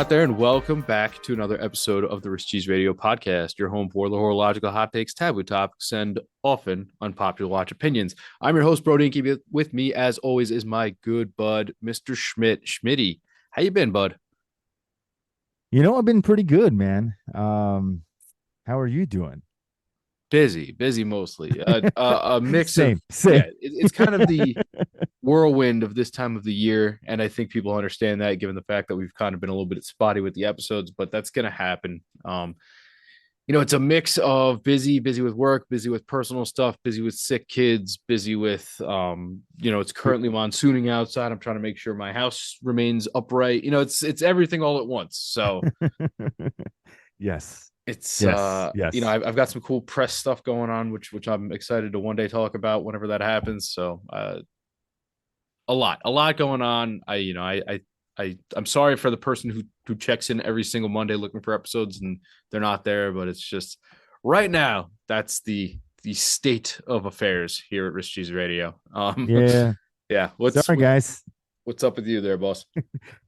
out there, and welcome back to another episode of the Rich Cheese Radio podcast, your home for the horological hot takes, taboo topics, and often unpopular watch opinions. I'm your host, Brody, and keep it with me, as always, is my good bud, Mr. Schmidt. Schmitty, how you been, bud? I've been pretty good, man. How are you doing? Busy mostly. A mix of, Same. it's kind of the whirlwind of this time of the year, and I think people understand that given the fact that we've kind of been a little bit spotty with the episodes, but that's going to happen. It's a mix of busy with work, busy with personal stuff, busy with sick kids, busy with it's currently monsooning outside. I'm trying to make sure my house remains upright. It's everything all at once. So Yes. it's Yes. I've got some cool press stuff going on, which I'm excited to one day talk about whenever that happens. So a lot going on. I'm sorry for the person who checks in every single Monday looking for episodes and they're not there, but it's just right now that's the state of affairs here at Rich Cheese Radio. Yeah. Yeah. Sorry, guys. What's up with you there, boss?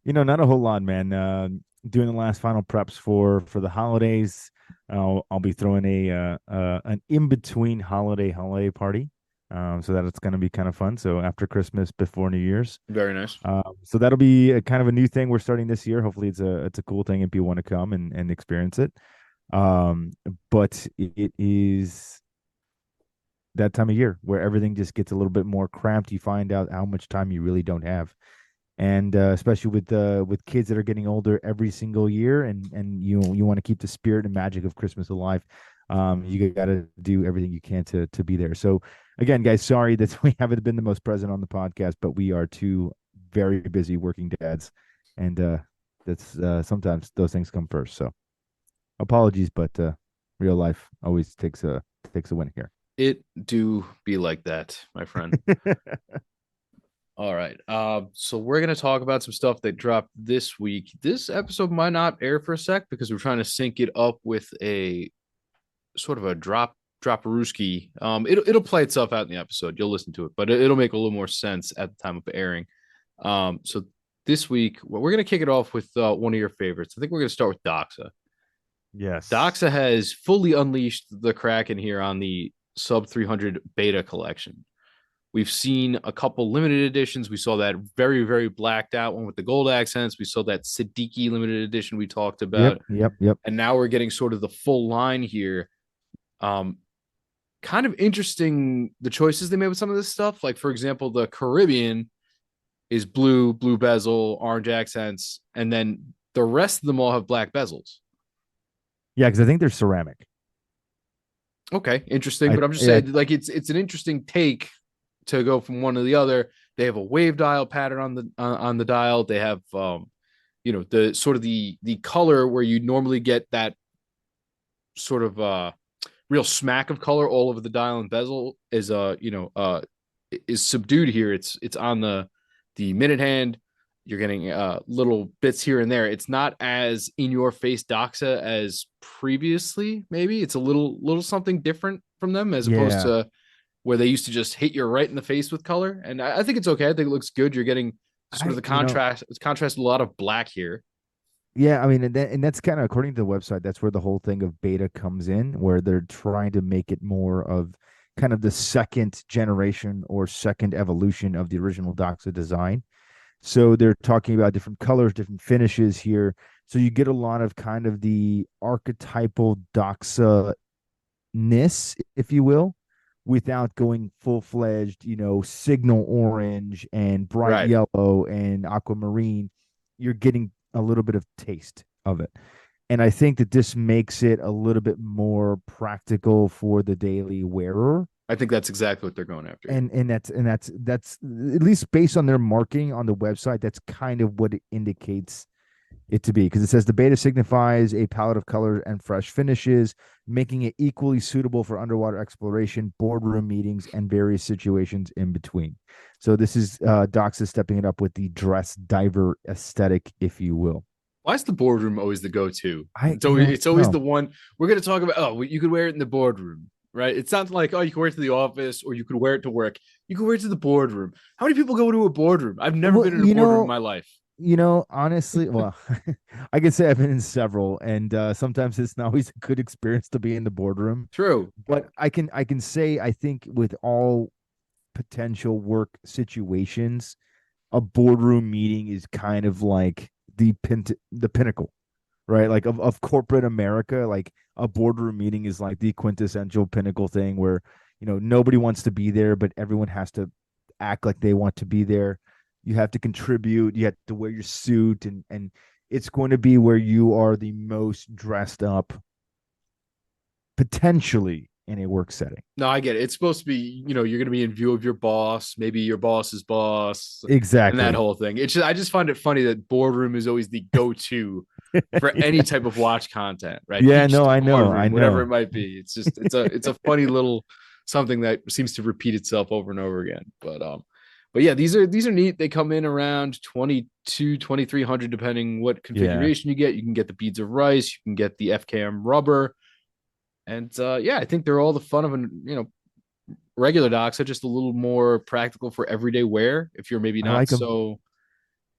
Not a whole lot, man. Doing the last final preps for the holidays. I'll be throwing an in between holiday party. So that it's going to be kind of fun. So after Christmas, before New Year's. Very nice. So that'll be a kind of a new thing we're starting this year. Hopefully, it's a cool thing and people want to come and experience it. But it is that time of year where everything just gets a little bit more cramped. You find out how much time you really don't have, and especially with kids that are getting older every single year, and you want to keep the spirit and magic of Christmas alive. You got to do everything you can to be there. So again, guys, sorry that we haven't been the most present on the podcast, but we are two very busy working dads, and that's sometimes those things come first. So apologies, but real life always takes a win here. It do be like that, my friend. All right. So we're gonna talk about some stuff that dropped this week. This episode might not air for a sec because we're trying to sync it up with a sort of a drop Ruski. It'll play itself out in the episode. You'll listen to it, but it'll make a little more sense at the time of airing. So this week, we're gonna kick it off with one of your favorites. I think we're gonna start with Doxa. Yes. Doxa has fully unleashed the Kraken here on the sub 300 beta collection. We've seen a couple limited editions. We saw that very, very blacked out one with the gold accents. We saw that Siddiqui limited edition we talked about. Yep. And now we're getting sort of the full line here. Kind of interesting the choices they made with some of this stuff. Like, for example, the Caribbean is blue bezel, orange accents, and then the rest of them all have black bezels. Yeah, because I think they're ceramic. Okay, interesting. I But I'm just saying, like, it's an interesting take to go from one to the other. They have a wave dial pattern on the dial. They have the sort of the color where you normally get that sort of real smack of color all over the dial and bezel is subdued here. It's on the minute hand. You're getting little bits here and there. It's not as in your face Doxa as previously. Maybe it's a little something different from them as opposed Yeah. to where they used to just hit you right in the face with color. And I think it's okay. I think it looks good. You're getting sort of I the contrast. It's contrast with a lot of black here. Yeah, I mean, and that's kind of according to the website, that's where the whole thing of beta comes in, where they're trying to make it more of kind of the second generation or second evolution of the original Doxa design. So they're talking about different colors, different finishes here. So you get a lot of kind of the archetypal Doxa ness, if you will, without going full fledged, signal orange and bright Right. yellow and aquamarine. You're getting a little bit of taste of it. And I think that this makes it a little bit more practical for the daily wearer. I think that's exactly what they're going after here. And that's at least based on their marketing on the website, that's kind of what it indicates it to be, because it says the beta signifies a palette of colors and fresh finishes, making it equally suitable for underwater exploration, boardroom meetings, and various situations in between. So this is Doxa stepping it up with the dress diver aesthetic, if you will. Why is the boardroom always the go-to? I It's always no. the one we're going to talk about. Oh, you could wear it in the boardroom, right? It sounds like, oh, you could wear it to the office or you could wear it to work. You could wear it to the boardroom. How many people go to a boardroom? I've never Well, been in a boardroom in my life. honestly, well, I can say I've been in several, and sometimes it's not always a good experience to be in the boardroom. True. But I can say I think with all potential work situations, a boardroom meeting is kind of like the pinnacle, right? Like of corporate America, like a boardroom meeting is like the quintessential pinnacle thing where, nobody wants to be there, but everyone has to act like they want to be there. You have to contribute, you have to wear your suit, and it's going to be where you are the most dressed up potentially in a work setting. No, I get it. It's supposed to be, you're going to be in view of your boss, maybe your boss's boss, and that Exactly. whole thing. I just find it funny that boardroom is always the go-to for any Yeah. type of watch content, right? Yeah, Beach no, to I know. I boardroom, whatever it know. might be. It's a funny little something that seems to repeat itself over and over again. But yeah, these are neat. They come in around 22, 2300, depending what Yeah. configuration you get. You can get the beads of rice, you can get the FKM rubber. And yeah, I think they're all the fun of an regular docs are just a little more practical for everyday wear. If you're maybe I not like them. so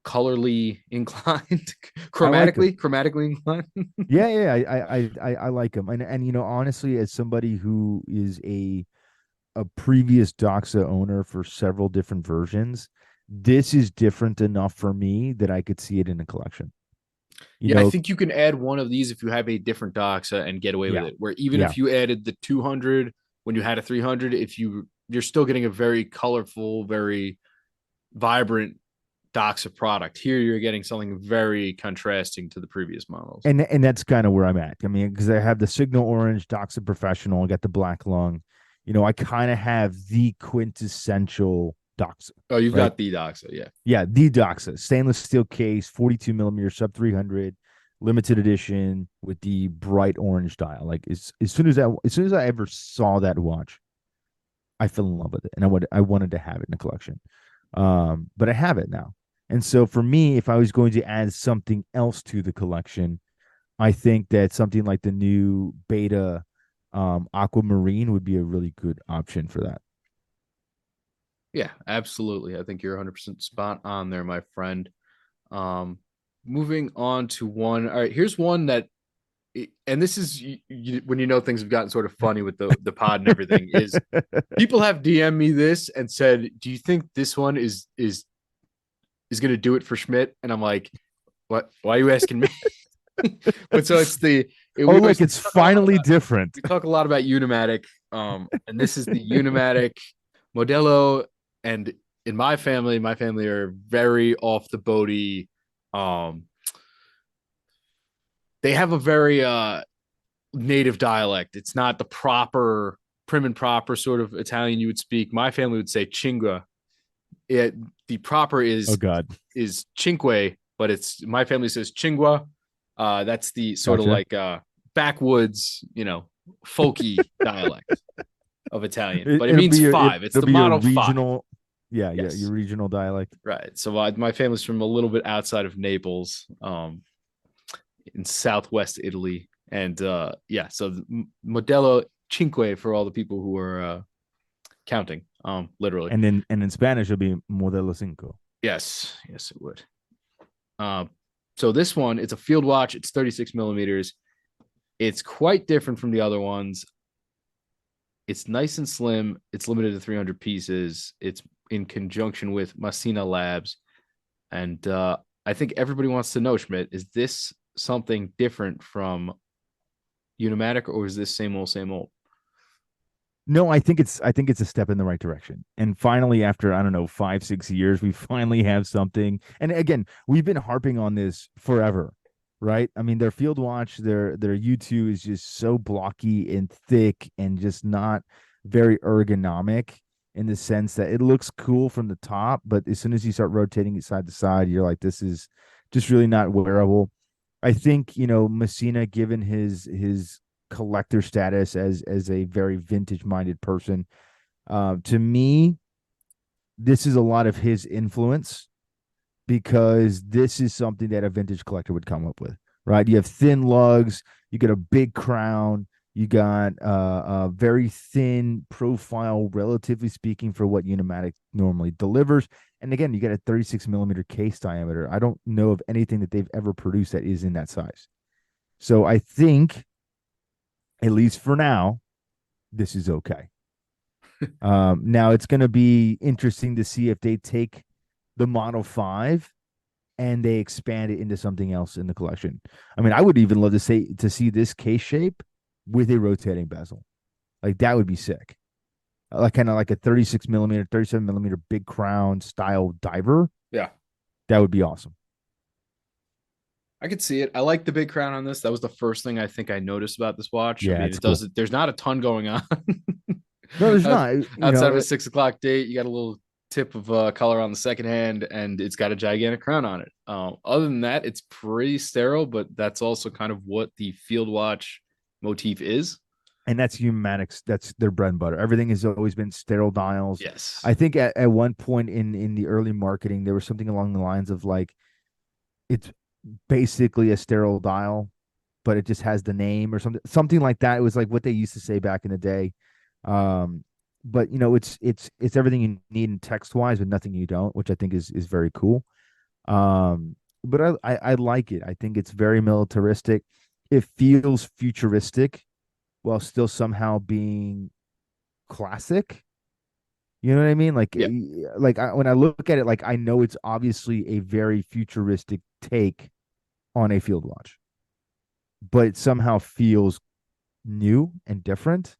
colorly inclined, I like them. chromatically inclined. Yeah, yeah, I like them. And honestly, as somebody who is a previous Doxa owner for several different versions, this is different enough for me that I could see it in a collection. You Yeah, I know, think you can add one of these if you have a different doxa and get away with yeah, it. Where even yeah. if you added the 200 when you had a 300, if you're still getting a very colorful, very vibrant doxa product. Here you're getting something very contrasting to the previous models. And that's kind of where I'm at. I mean, because I have the Signal Orange Doxa Professional, I got the black lung. I kind of have the quintessential Doxa, Oh, you've right? got the doxa, yeah. Yeah, the Doxa, stainless steel case, 42 millimeter sub 300, limited edition with the bright orange dial. Like as soon as I ever saw that watch, I fell in love with it, and I wanted to have it in a collection. But I have it now, and so for me, if I was going to add something else to the collection, I think that something like the new Beta Aquamarine would be a really good option for that. Yeah, absolutely. I think you're 100% spot on there, my friend. Um, moving on to one. All right, here's one that, and this is when things have gotten sort of funny with the pod and everything. Is people have DM me this and said, "Do you think this one is going to do it for Schmidt?" And I'm like, "What? Why are you asking me?" But so Oh, we look, always it's talk a lot finally about different. we talk a lot about Unimatic, and this is the Unimatic Modelo, and in my family are very off the boaty. Um, they have a very native dialect. It's not the proper prim and proper sort of Italian you would speak. My family would say chinga. It the proper Oh God, is cinque, but it's my family says chingua. That's the sort of gotcha. like backwoods, folky dialect of Italian, It, but it it'll means be your five. It's it'll the be your model five. regional, yeah, yeah, your Yes, regional dialect. right. So my family's from a little bit outside of Naples, in southwest Italy, and yeah. So Modelo Cinque for all the people who are counting, literally. And in Spanish it'll be Modelo Cinco. Yes, yes, it would. Uh, so this one, it's a field watch. It's 36 millimeters. It's quite different from the other ones. It's nice and slim. It's limited to 300 pieces. It's in conjunction with Messina Labs. And I think everybody wants to know, Schmidt, is this something different from Unimatic or is this same old, same old? No, I think it's a step in the right direction. And finally, after I don't know 5 6 years, we finally have something. And again, we've been harping on this forever, right? I mean, their field watch, their U2 is just so blocky and thick and just not very ergonomic in the sense that it looks cool from the top, but as soon as you start rotating it side to side, you're like, this is just really not wearable. I think Messina, given his collector status as a very vintage minded person, to me, this is a lot of his influence because this is something that a vintage collector would come up with, right? You have thin lugs, you get a big crown, You got a very thin profile, relatively speaking, for what Unimatic normally delivers. And again, you got a 36 millimeter case diameter. I don't know of anything that they've ever produced that is in that size. So I think, at least for now, this is okay. Now it's going to be interesting to see if they take the Model 5 and they expand it into something else in the collection. I mean, I would even love to see this case shape with a rotating bezel. Like that would be sick. Like kind of like a 36 millimeter, 37 millimeter big crown style diver. Yeah. That would be awesome. I could see it. I like the big crown on this. That was the first thing I think I noticed about this watch. I Yeah, mean, it's it cool. does. There's not a ton going on. No, there's not. Outside of a 6 o'clock date, you got a little tip of color on the second hand, and it's got a gigantic crown on it. Other than that, it's pretty sterile, but that's also kind of what the field watch motif is. And that's Humanics. That's their bread and butter. Everything has always been sterile dials. Yes. I think at one point in the early marketing, there was something along the lines of like it's basically a sterile dial, but it just has the name or something like that. It was like what they used to say back in the day. Um, but it's everything you need in text wise, but nothing you don't, which I think is very cool. But I like it. I think it's very militaristic. It feels futuristic while still somehow being classic. You know what I mean? Yeah. When I look at it, like I know it's obviously a very futuristic take on a field watch, but it somehow feels new and different.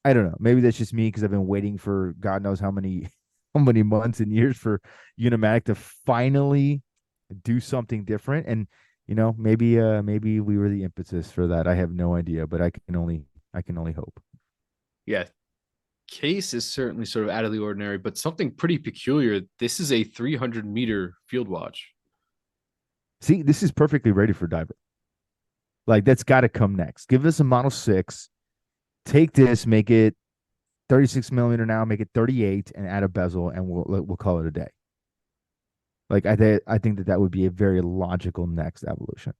I don't know. Maybe that's just me because I've been waiting for God knows how many how many months and years for Unimatic to finally do something different. And maybe we were the impetus for that. I have no idea, but I can only hope. Yeah. Case is certainly sort of out of the ordinary, but something pretty peculiar. This is a 300-meter field watch. See, this is perfectly ready for diver. Like that's got to come next. Give us a Model 6. Take this, make it 36 millimeter now, make it 38, and add a bezel, and we'll call it a day. Like I think that would be a very logical next evolution.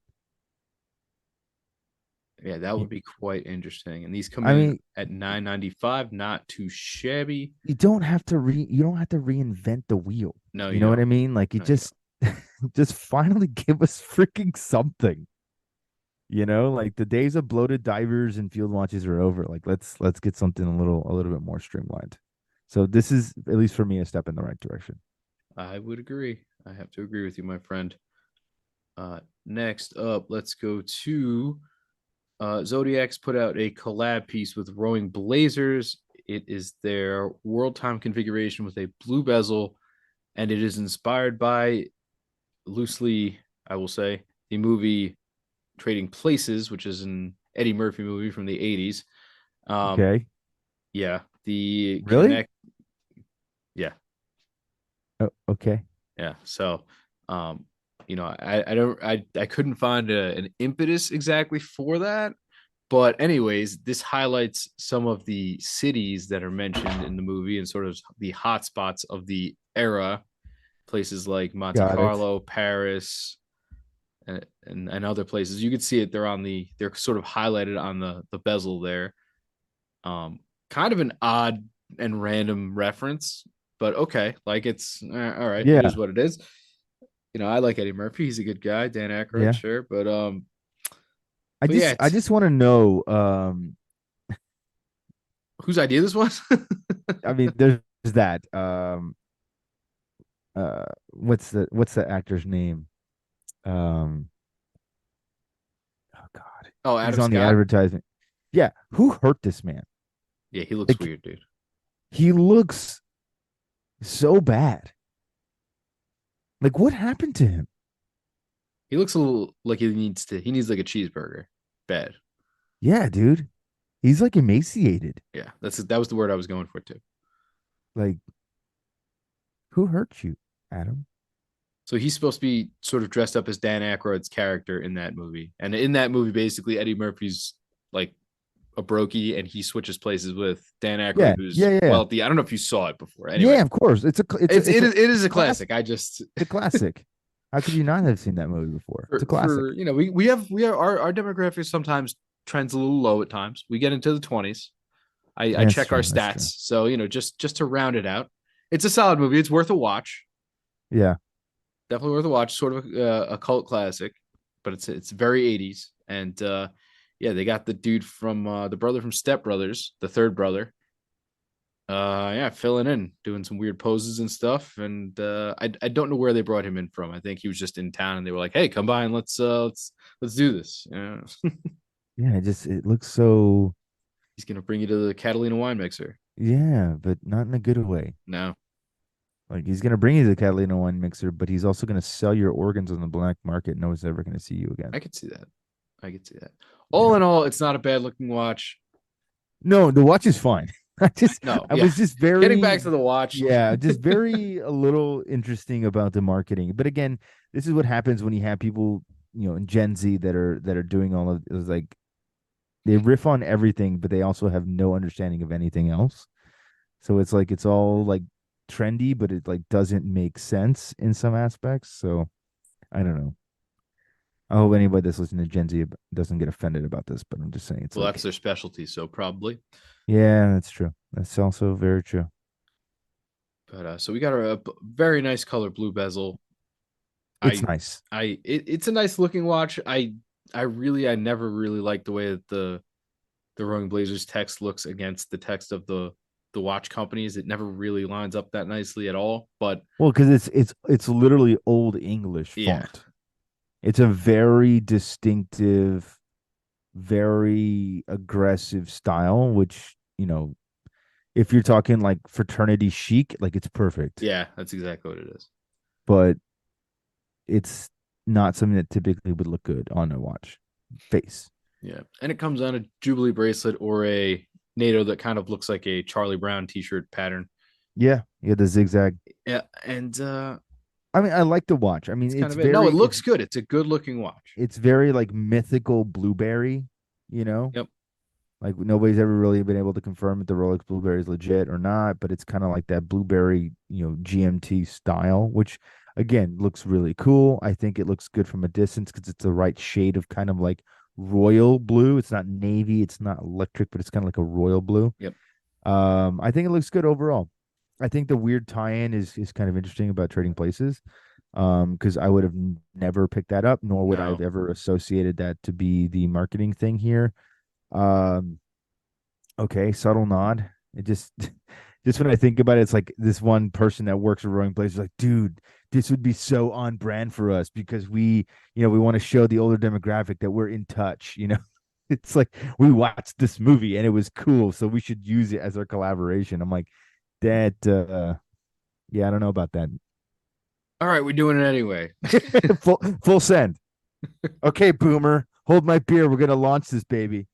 Yeah, that would be quite interesting. And these come I in mean, at 995, not too shabby. you don't have to reinvent the wheel. No, You you know what don't. I mean? Like you No, you don't. just finally give us freaking something. Like the days of bloated divers and field launches are over. Like let's get something a little bit more streamlined. So this is at least for me a step in the right direction. I would agree. I have to agree with you, my friend. Next up, let's go to Zodiac's put out a collab piece with Rowing Blazers. It is their world time configuration with a blue bezel, and it is inspired by, loosely, I will say, the movie Trading Places, which is an Eddie Murphy movie from the 80s. Okay. Yeah, the Really? connect. Yeah, Oh, okay. yeah. So, um, I don't, I couldn't find an impetus exactly for that. But anyways, this highlights some of the cities that are mentioned in the movie and sort of the hotspots of the era, places like Monte Got it. Carlo, Paris, and other places. You could see it. They're sort of highlighted on the bezel there. Kind of an odd and random reference, but okay. Like it's all right. It is Yeah. what it is. I like Eddie Murphy. He's a good guy. Dan Aykroyd, Yeah. sure, but I but yeah, just I just want to know whose idea this was? I mean there's that what's the actor's name? Um oh God. Oh, He's Adam on the Scott. advertisement. Yeah, who hurt this man? Yeah, he looks Like weird, dude. he looks so bad. Like what happened to him? He looks a little like he needs like a cheeseburger. Bad. Yeah, dude. He's like emaciated. Yeah, that was the word I was going for too. Like who hurt you, Adam? So he's supposed to be sort of dressed up as Dan Aykroyd's character in that movie. And in that movie, basically Eddie Murphy's like a brokey and he switches places with Dan Aykroyd, Yeah, who's yeah, yeah. wealthy. I don't know if you saw it before. Anyway, Yeah, of course. It's a it is a classic. classic. I just It's a classic. How could you not have seen that movie before? It's a classic. for we have our demographics sometimes trends a little low at times. We get into the 20s. I That's check our true. That's true. stats. So, just to round it out, it's a solid movie. It's worth a watch. Yeah. Definitely worth a watch. Sort of a cult classic, but it's very 80s. And yeah, they got the dude from the brother from Step Brothers, the third brother. Yeah, filling in, doing some weird poses and stuff. And I don't know where they brought him in from. I think he was just in town, and they were like, "Hey, come by and let's do this." Yeah. Yeah. It looks so, He's gonna bring you to the Catalina wine mixer. yeah, but not in a good way. No, Like he's gonna bring you to the Catalina wine mixer, but he's also gonna sell your organs on the black market. No one's ever gonna see you again. I could see that. I could see that. All Yeah. in all, it's not a bad looking watch. No, the watch is fine. No, I yeah. was just Getting very, back to the watch. yeah, just very a little interesting about the marketing. But again, this is what happens when you have people, in Gen Z that are doing all of it was like they riff on everything, but they also have no understanding of anything else. So it's like it's all like trendy, but it like doesn't make sense in some aspects. So I don't know. I hope anybody that's listening to Gen Z doesn't get offended about this, but I'm just saying it's Well, that's like, their specialty, so probably. yeah, that's true. That's also very true. But so we got a very nice color blue bezel. It's I nice. it's a nice looking watch. I never really liked the way that the Rolling Blazers text looks against the text of the watch companies. It never really lines up that nicely at all. But Well, because it's literally old English yeah, font. It's a very distinctive, very aggressive style, which, if you're talking like fraternity chic, like it's perfect. yeah, that's exactly what it is. But it's not something that typically would look good on a watch face. Yeah, and it comes on a Jubilee bracelet or a NATO that kind of looks like a Charlie Brown T-shirt pattern. Yeah, yeah, the zigzag. Yeah, and I mean, I like the watch. I mean, it's kind of it. No, it it's looks good. It's a good looking watch. it's very like mythical blueberry, you know? Yep. Like nobody's ever really been able to confirm if the Rolex Blueberry is legit or not, but it's kind of like that blueberry, GMT style, which again looks really cool. I think it looks good from a distance because it's the right shade of kind of like royal blue. It's not navy, it's not electric, but it's kind of like a royal blue. Yep. I think it looks good overall. I think the weird tie-in is kind of interesting about Trading Places. Because I would have never picked that up, nor would I have No. ever associated that to be the marketing thing here. Um, okay, subtle nod. It just just when I think about it, it's like this one person that works at Rowing Place is like, dude, this would be so on brand for us because we want to show the older demographic that we're in touch. It's like we watched this movie and it was cool, so we should use it as our collaboration. I'm like, that yeah, I don't know about that. All right, we're doing it anyway. Full send. Okay, boomer, hold my beer. We're gonna launch this baby.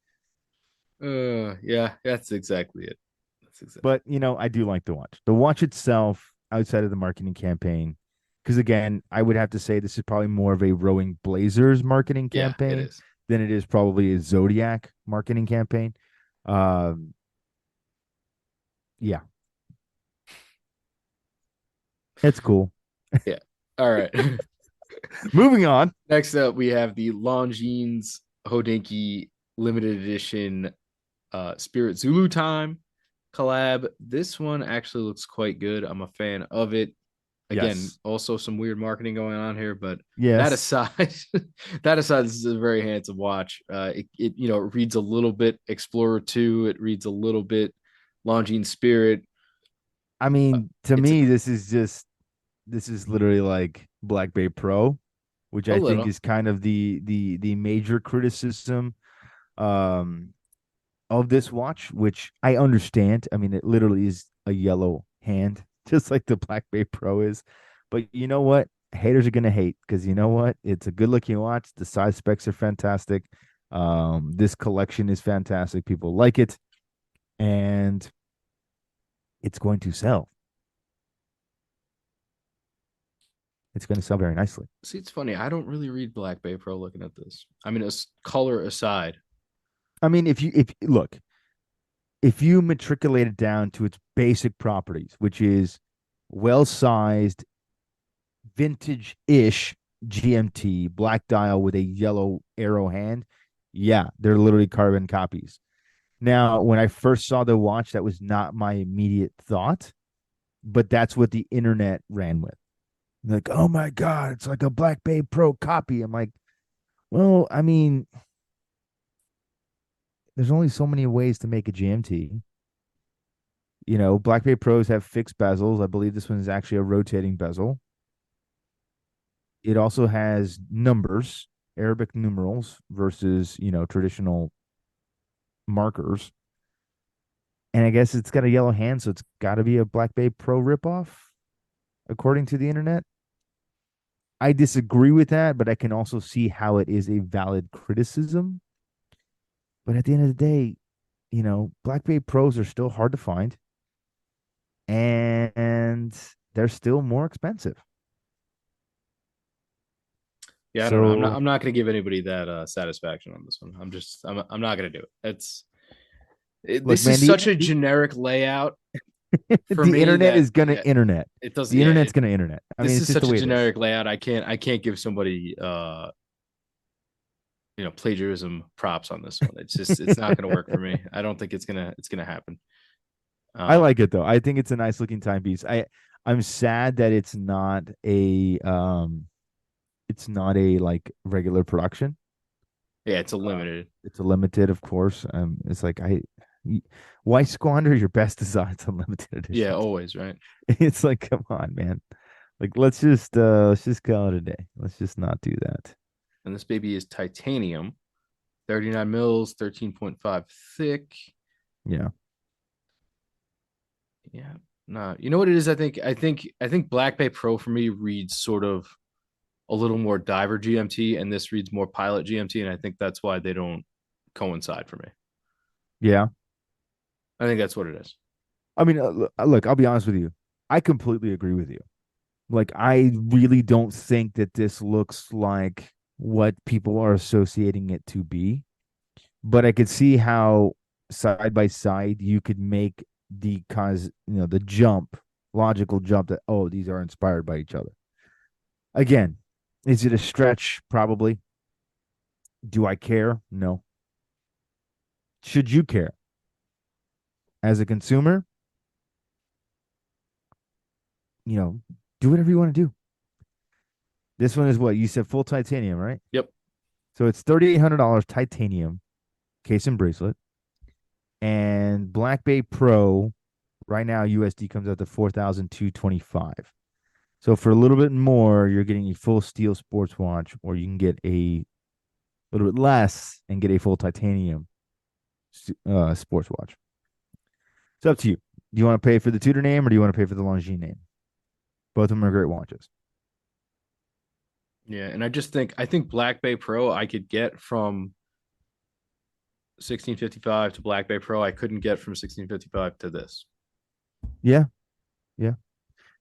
Yeah, that's exactly it. That's exactly. But I do like the watch. The watch itself, outside of the marketing campaign, because again, I would have to say this is probably more of a Rowing Blazers marketing Yeah, it campaign is. than it is probably a Zodiac marketing campaign. Um, yeah, it's cool. Yeah. All right. Moving on. Next up, we have the Longines Hodinky limited edition Spirit Zulu Time collab. This one actually looks quite good. I'm a fan of it. Again, Yes. also some weird marketing going on here, but that Yes. aside, that aside, this is a very handsome watch. It reads a little bit Explorer 2. It reads a little bit Longines Spirit. I mean, to It's me, this is literally like Black Bay Pro, which a I think little. is kind of the major criticism um of this watch, which I understand. I mean, it literally is a yellow hand, just like the Black Bay Pro is. But you know what? Haters are gonna hate because you know what? It's a good looking watch. The size specs are fantastic. This collection is fantastic. People like it, and it's going to sell. It's going to sell very nicely. See, it's funny. I don't really read Black Bay Pro looking at this. I mean, as color aside, I mean, if look, if you matriculate it down to its basic properties, which is well sized, vintage ish GMT black dial with a yellow arrow hand, Yeah, they're literally carbon copies. Now, when I first saw the watch, that was not my immediate thought, but that's what the internet ran with. Like, oh my God, it's like a Black Bay Pro copy. I'm like, well, I mean, there's only so many ways to make a GMT. Black Bay Pros have fixed bezels. I believe this one is actually a rotating bezel. It also has numbers, Arabic numerals versus, traditional markers. And I guess it's got a yellow hand, so it's got to be a Black Bay Pro ripoff, according to the internet. I disagree with that, but I can also see how it is a valid criticism. But at the end of the day, Black Bay Pros are still hard to find and they're still more expensive. Yeah, I don't know. I'm not. So I'm not going to give anybody that satisfaction on this one. I'm not going to do it. look, This is man, such a generic layout for the me internet that is gonna yeah, internet. it doesn't. The Yeah, internet's gonna internet. I mean, this it's is just the such a way it is. generic layout. I can't give somebody plagiarism props on this one. It's not going to work for me. I don't think it's gonna happen. I Um, like it though. I think it's a nice looking timepiece. I'm sad that it's not a like regular production. yeah, it's a Uh, limited. it's a limited, of course. It's like why squander your best designs on limited Yeah, editions? always right. It's like, come on, man. Like let's just call it a day. Let's just not do that. And this baby is titanium, 39 mils, 13.5 thick. Yeah. Yeah. No, you know what it is? I think Black Bay Pro for me reads sort of a little more diver GMT, and this reads more pilot GMT, and I think that's why they don't coincide for me. Yeah. I think that's what it is. I mean, look, I'll be honest with you. I completely agree with you. Like, I really don't think that this looks like what people are associating it to be, but I could see how side by side you could make the logical jump that, oh, these are inspired by each other. Again, is it a stretch? Probably. Do I care? No. Should you care? As a consumer, you know, do whatever you want to do. This one is what you said, full titanium, right? Yep. So it's $3,800 titanium case and bracelet. And Black Bay Pro right now USD comes out to 4,225. So for a little bit more, you're getting a full steel sports watch, or you can get a little bit less and get a full titanium sports watch. It's up to you. Do you want to pay for the Tudor name or do you want to pay for the Longines name? Both of them are great watches. Yeah, and I think Black Bay Pro I could get from 1655 to Black Bay Pro. I couldn't get from 1655 to this. Yeah, yeah.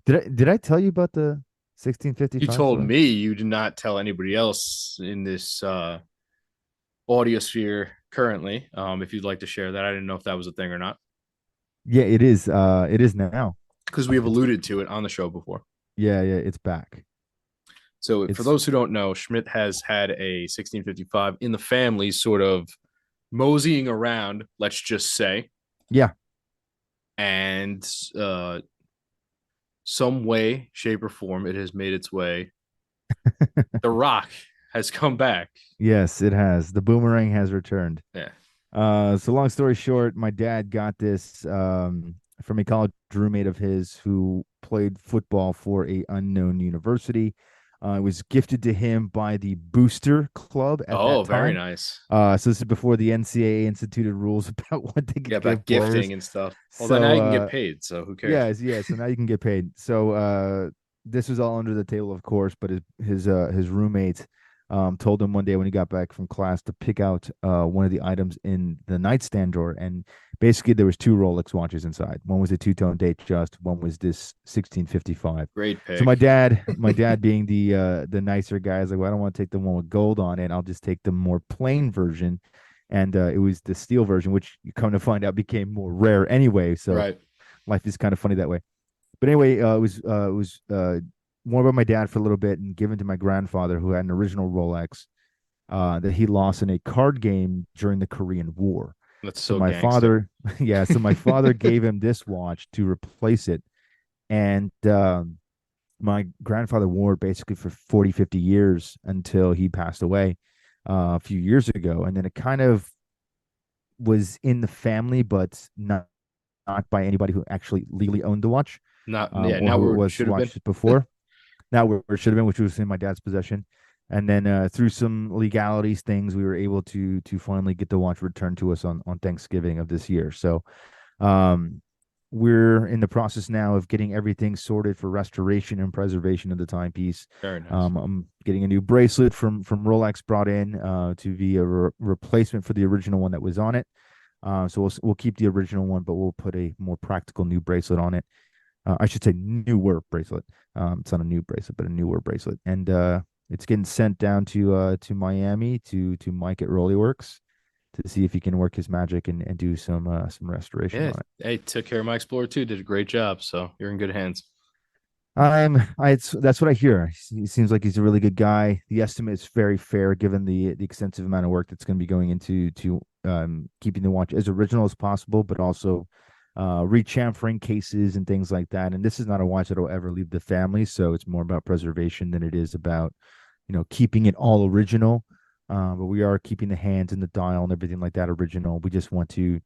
Did I tell you about the You 1655 told story? me you did not tell anybody else in this audio sphere currently. If you'd like to share that, I didn't know if that was a thing or not Yeah, it is. It is now. because we have It's alluded to it on the show before. yeah, yeah. It's back. So for It's those who don't know, Schmidt has had a 1655 in the family, sort of moseying around. Let's just say, yeah. and some way, shape, or form, it has made its way. The Rock has come back. Yes, it has. The boomerang has returned. Yeah. So long story short, my dad got this from a college roommate of his who played football for a unknown university. It was gifted to him by the Booster Club at Oh, that very time. nice. So this is before the NCAA instituted rules about what they Yeah, could give about players. gifting and stuff. Although now So you can get paid, so who cares? yeah. So now you can get paid. So this was all under the table, of course, but his roommate told him one day when he got back from class to pick out one of the items in the nightstand drawer, and basically there was two Rolex watches inside. One was a two-tone Datejust, one was this 1655. Great So pick. my dad being the nicer guy, is like, well, I don't want to take the one with gold on it. I'll just take the more plain version. And it was the steel version, which you come to find out became more rare anyway. So Right. life is kind of funny that way. But anyway, it was worn by my dad for a little bit and given to my grandfather, who had an original Rolex. that he lost in a card game during the Korean War. That's So so my gangster. father, yeah, so my father gave him this watch to replace it. And my grandfather wore it basically for 40, 50 years until he passed away a few years ago. And then it kind of was in the family, but not by anybody who actually legally owned the watch, Not yeah, or not who it where it was should have been. watched before. Not where it should have been, which was in my dad's possession. And then through some legalities things, we were able to finally get the watch returned to us on Thanksgiving of this year. So um, we're in the process now of getting everything sorted for restoration and preservation of the timepiece. Very nice. I'm getting a new bracelet from Rolex brought in to be a replacement for the original one that was on it. So we'll keep the original one, but we'll put a more practical new bracelet on it. I should say newer bracelet. It's not a new bracelet, but a newer bracelet, and it's getting sent down to Miami to Mike at Rollyworks to see if he can work his magic and do some restoration Yeah. on it. Hey, took care of my Explorer too. Did a great job. So you're in good hands. That's what I hear. He seems like he's a really good guy. The estimate is very fair given the extensive amount of work that's going to be going into to keeping the watch as original as possible, but also rechamfering cases and things like that. And this is not a watch that will ever leave the family, so it's more about preservation than it is about keeping it all original. But we are keeping the hands and the dial and everything like that original. We just want to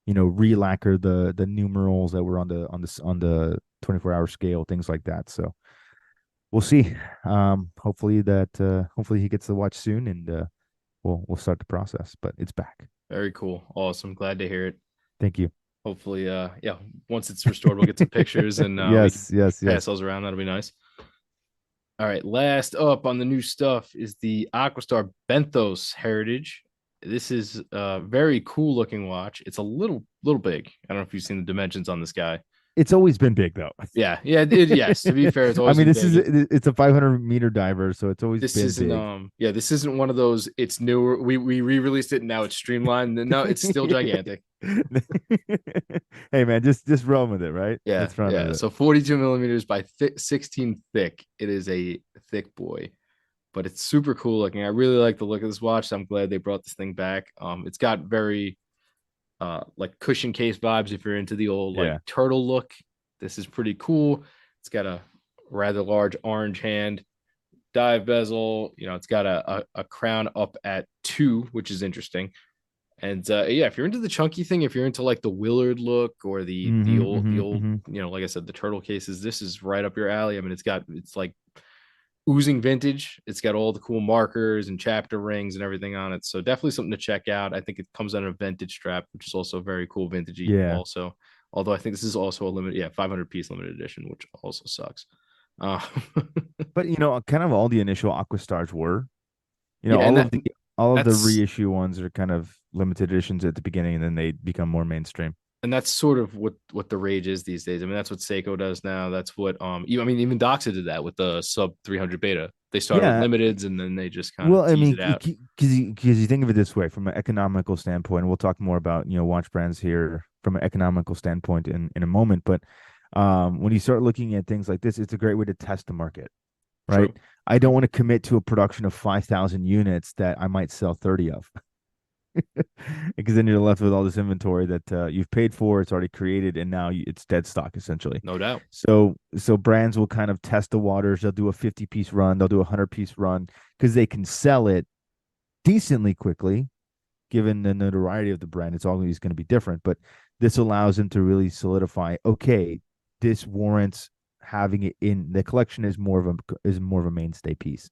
re-lacquer the numerals that were on the 24-hour scale, things like that. So we'll see. Hopefully he gets the watch soon, and we'll start the process. But it's back. Very cool. Awesome. Glad to hear it. Thank you. Hopefully, yeah, once it's restored, we'll get some pictures and we can Yes, yes, pass yes. those around. That'll be nice. All right. Last up on the new stuff is the Aquastar Benthos Heritage. This is a very cool looking watch. It's a little big. I don't know if you've seen the dimensions on this guy. It's always been big though. Yeah, yeah. Yes, to be fair, it's I always mean, been this is big. it's a 500-meter diver, so it's always This been isn't big. yeah, this isn't one of those. It's newer. We re-released it and now it's streamlined. No, it's still gigantic. Hey man, just run with it, right? Yeah, Let's run yeah. with it. So 42 millimeters by 16 thick. It is a thick boy, but it's super cool looking. I really like the look of this watch. So I'm glad they brought this thing back. It's got very like cushion case vibes if you're into the old like Yeah. turtle look. This is pretty cool. It's got a rather large orange hand, dive bezel. It's got a crown up at 2, which is interesting. And yeah, if you're into the chunky thing, if you're into like the Willard look or the Mm-hmm, old the mm-hmm, old, mm-hmm. like I said, the turtle cases, this is right up your alley. I mean, it's like oozing vintage. It's got all the cool markers and chapter rings and everything on it. So definitely something to check out. I think it comes on a vintage strap, which is also very cool, vintagey Yeah. also. Although I think this is also a limited, yeah, 500 piece limited edition, which also sucks. Uh, But kind of all the initial Aquastars were. yeah, and All of the that's reissue ones are kind of limited editions at the beginning, and then they become more mainstream. and that's sort of what the rage is these days. I mean, that's what Seiko does now. That's what I mean, even Doxa did that with the sub 300 beta. They started with Yeah. limiteds and then they just kind Well, of I tease mean, it out. because you think of it this way, from an economical standpoint, we'll talk more about watch brands here from an economical standpoint in a moment. But when you start looking at things like this, it's a great way to test the market, right? True. I don't want to commit to a production of 5,000 units that I might sell 30 of. Because then you're left with all this inventory that you've paid for, it's already created, and now it's dead stock essentially. No doubt. So brands will kind of test the waters. They'll do a 50-piece run, they'll do a 100-piece run because they can sell it decently quickly, given the notoriety of the brand. It's always going to be different, but this allows them to really solidify. Okay, this warrants having it in the collection is more of a mainstay piece.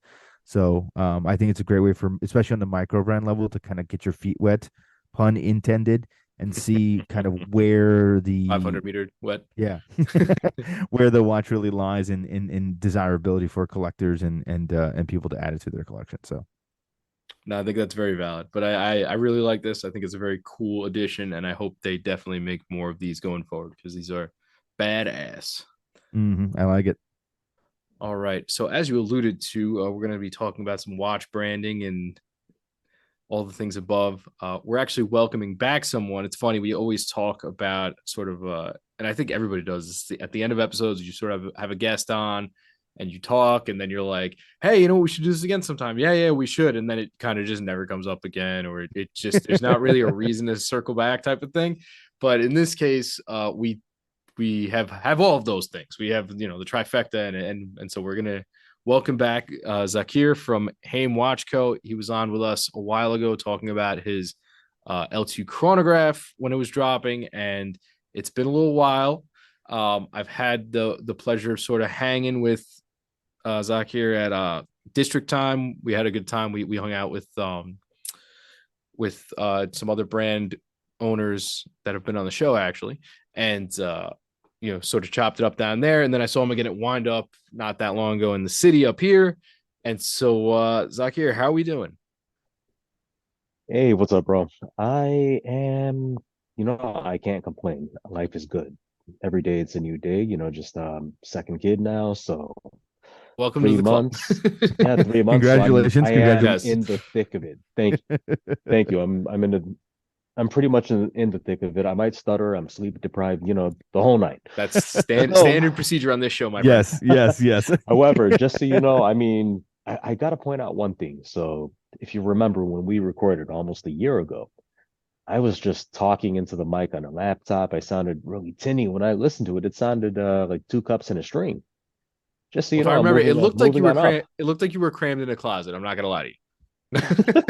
So I think it's a great way for, especially on the micro brand level, to kind of get your feet wet, pun intended, and see kind of where the 500-meter wet. yeah where the watch really lies in desirability for collectors and people to add it to their collection. So No, I think that's very valid. But I really like this. I think it's a very cool addition, and I hope they definitely make more of these going forward because these are badass. I like it. All right. So as you alluded to, we're going to be talking about some watch branding and all the things above. We're actually welcoming back someone. It's funny, we always talk about sort of, and I think everybody does this at the end of episodes. You sort of have a guest on, and you talk, and then you're like, hey, you know, we should do this again sometime. Yeah, yeah, we should. And then it kind of just never comes up again, or it just, there's not really a reason to circle back type of thing. But in this case, we have all of those things. We have, you know, the trifecta, and so we're gonna welcome back Zakir from Haim Watch Co. He was on with us a while ago talking about his L2 chronograph when it was dropping, and it's been a little while. I've had the pleasure of sort of hanging with Zakir at district time. We had a good time. We hung out with some other brand owners that have been on the show actually, and you know, sort of chopped it up down there. And then I saw him again at Wind Up not that long ago in the city up here. And so, Zakir, how are we doing? Hey, what's up, bro? I am, I can't complain. Life is good. Every day it's a new day, just second kid now, so Welcome to three the club. months. Yeah, 3 months. So Congratulations, I am Yes. in the thick of it. Thank you. Thank you. I'm pretty much in the thick of it. I might stutter, I'm sleep deprived, the whole night. That's So, standard procedure on this show, my friend. Yes, yes, yes. however, just so you know, I gotta point out one thing. So if you remember when we recorded almost a year ago, I was just talking into the mic on a laptop. I sounded really tinny. When I listened to it, it sounded like two cups and a string. Just so Well, you if I know, I'm remember, it looked like you moving were on up. it looked like you were crammed in a closet. I'm not gonna lie to you.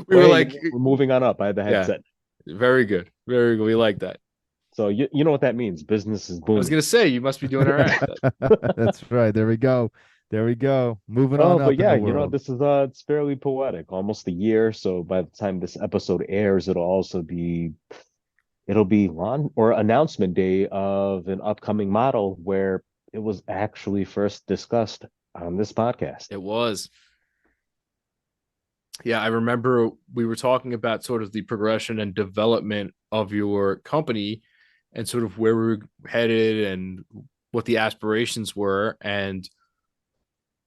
We Well, were hey, like, we're moving on up. I had the yeah, headset. very good, very good. We like that. So you know what that means. Business is I was booming. gonna say you must be doing all right. That's right. There we go. There we go. Moving on Oh, but up in yeah, the world. this is it's fairly poetic. Almost a year. So by the time this episode airs, it'll be launch or announcement day of an upcoming model where it was actually first discussed on this podcast. It was. Yeah, I remember we were talking about sort of the progression and development of your company and sort of where we were headed and what the aspirations were. And,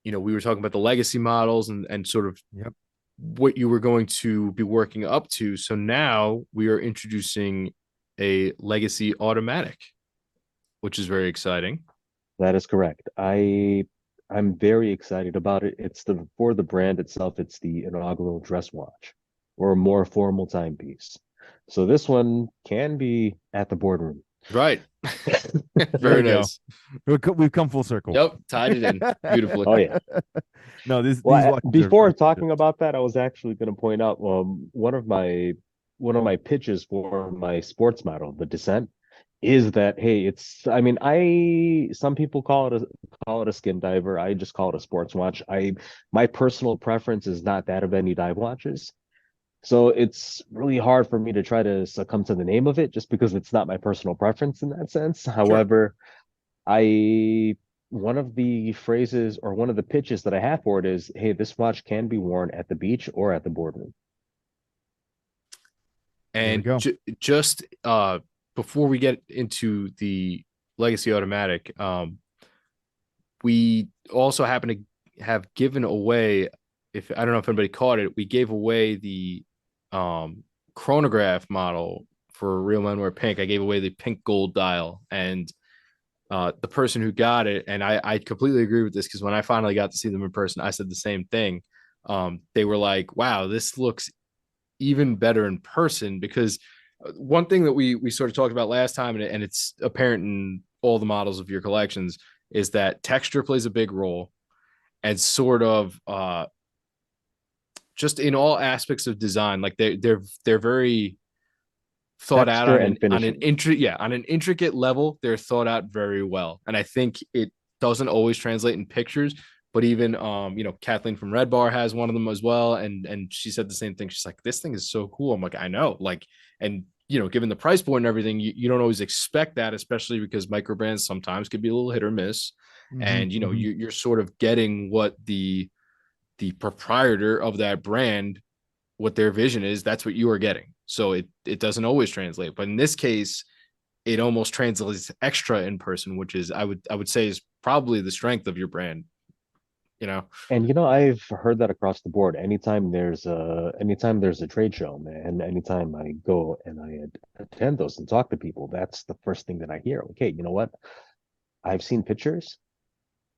you know, we were talking about the legacy models and sort of Yep. what you were going to be working up to. So now we are introducing a legacy automatic, which is very exciting. That is correct. I'm very excited about it. It's the for the brand itself, it's the inaugural dress watch or a more formal timepiece. So this one can be at the boardroom. Right. There Very we go. nice. We've come full circle. Yep. Tied it in beautifully. Oh yeah. No, these Well, watches are before very talking good. about that, I was actually going to point out one of my pitches for my sports model, the Descent, is that hey, it's I mean, I some people call it a skin diver. I just call it a sports watch. My personal preference is not that of any dive watches. So it's really hard for me to try to succumb to the name of it just because it's not my personal preference in that sense. Sure. However, I one of the phrases or one of the pitches that I have for it is, hey, this watch can be worn at the beach or at the boardroom. There we And go. just before we get into the legacy automatic, we also happen to have given away. If I don't know if anybody caught it, we gave away the chronograph model for Real Men Wear Pink. I gave away the pink gold dial, and the person who got it, and I completely agree with this because when I finally got to see them in person, I said the same thing. They were like, "Wow, this looks even better in person." Because one thing that we sort of talked about last time, and it's apparent in all the models of your collections, is that texture plays a big role, and sort of just in all aspects of design, like they're very thought out Texture on and finishing. on an intricate level. They're thought out very well, and I think it doesn't always translate in pictures. But even you know, Kathleen from Red Bar has one of them as well, and she said the same thing. She's like, "This thing is so cool." I'm like, "I know," like, and you know, given the price point and everything, you don't always expect that, especially because micro brands sometimes could be a little hit or miss, Hmm. and you know, Hmm. you're sort of getting what the proprietor of that brand, what their vision is, that's what you are getting. So it doesn't always translate, but in this case, it almost translates extra in person, which is I would say is probably the strength of your brand. You know, And I've heard that across the board. Anytime there's a trade show, man, anytime I go and attend those and talk to people, that's the first thing that I hear. Okay, you know what? I've seen pictures.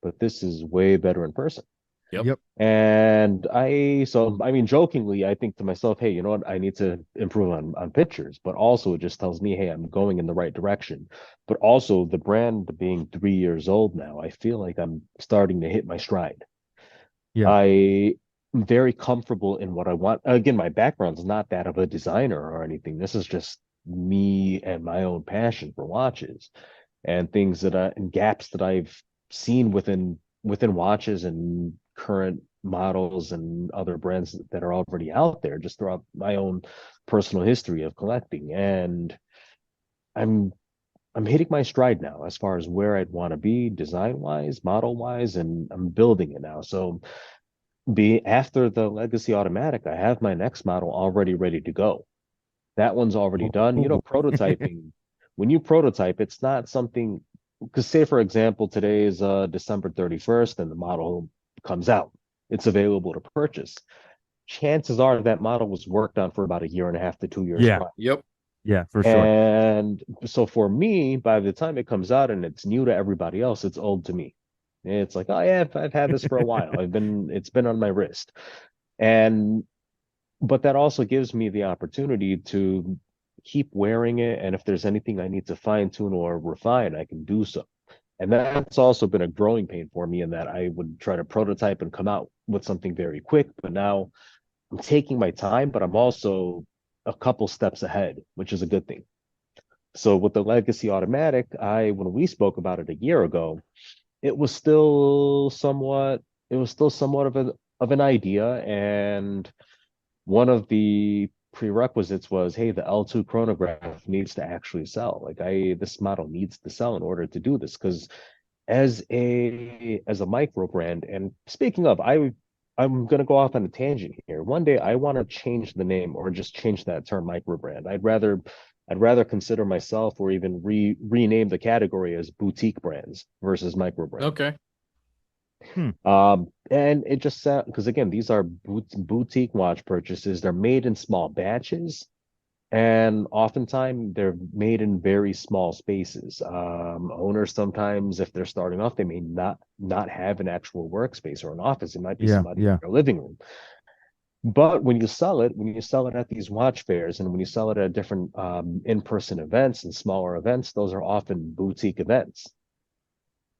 but this is way better in person. Yep. Yep. And I mean, jokingly, I think to myself, hey, you know what? I need to improve on pictures, but also it just tells me, hey, I'm going in the right direction. But also the brand being 3 years old now, I feel like I'm starting to hit my stride. Yeah. I am very comfortable in what I want. Again, my background's not that of a designer or anything. This is just me and my own passion for watches and things and gaps that I've seen within watches and current models and other brands that are already out there just throughout my own personal history of collecting. And I'm I'm hitting my stride now as far as where I'd want to be design wise, model wise, and I'm building it now. So be after the Legacy Automatic, I have my next model already ready to go. That one's already done. You know, Oh. prototyping, when you prototype, it's not something, because say, for example, today is December 31st and the model comes out. It's available to purchase. Chances are that model was worked on for about a year and a half to 2 years Yeah. prior. Yep. Yeah, for sure. And so for me, by the time it comes out and it's new to everybody else, it's old to me. It's like, oh yeah, I've had this for a while. It's been on my wrist. And but that also gives me the opportunity to keep wearing it. And if there's anything I need to fine tune or refine, I can do so. And that's also been a growing pain for me in that I would try to prototype and come out with something very quick. But now I'm taking my time, but I'm also a couple steps ahead, which is a good thing. So with the Legacy Automatic, when we spoke about it a year ago, it was still somewhat of an idea, and one of the prerequisites was, hey, the L2 chronograph needs to actually sell. Like this model needs to sell in order to do this because as a micro brand, and speaking of, I'm going to go off on a tangent here. One day I want to change the name or just change that term micro brand. I'd rather consider myself or even rename the category as boutique brands versus micro brands. Okay. Hmm. And it just sounds, because again, these are boutique watch purchases. They're made in small batches, and oftentimes they're made in very small spaces. Owners sometimes, if they're starting off, they may not have an actual workspace or an office. It might be Yeah, somebody in yeah. their living room. But when you sell it at these watch fairs, and when you sell it at different in-person events and smaller events, those are often boutique events.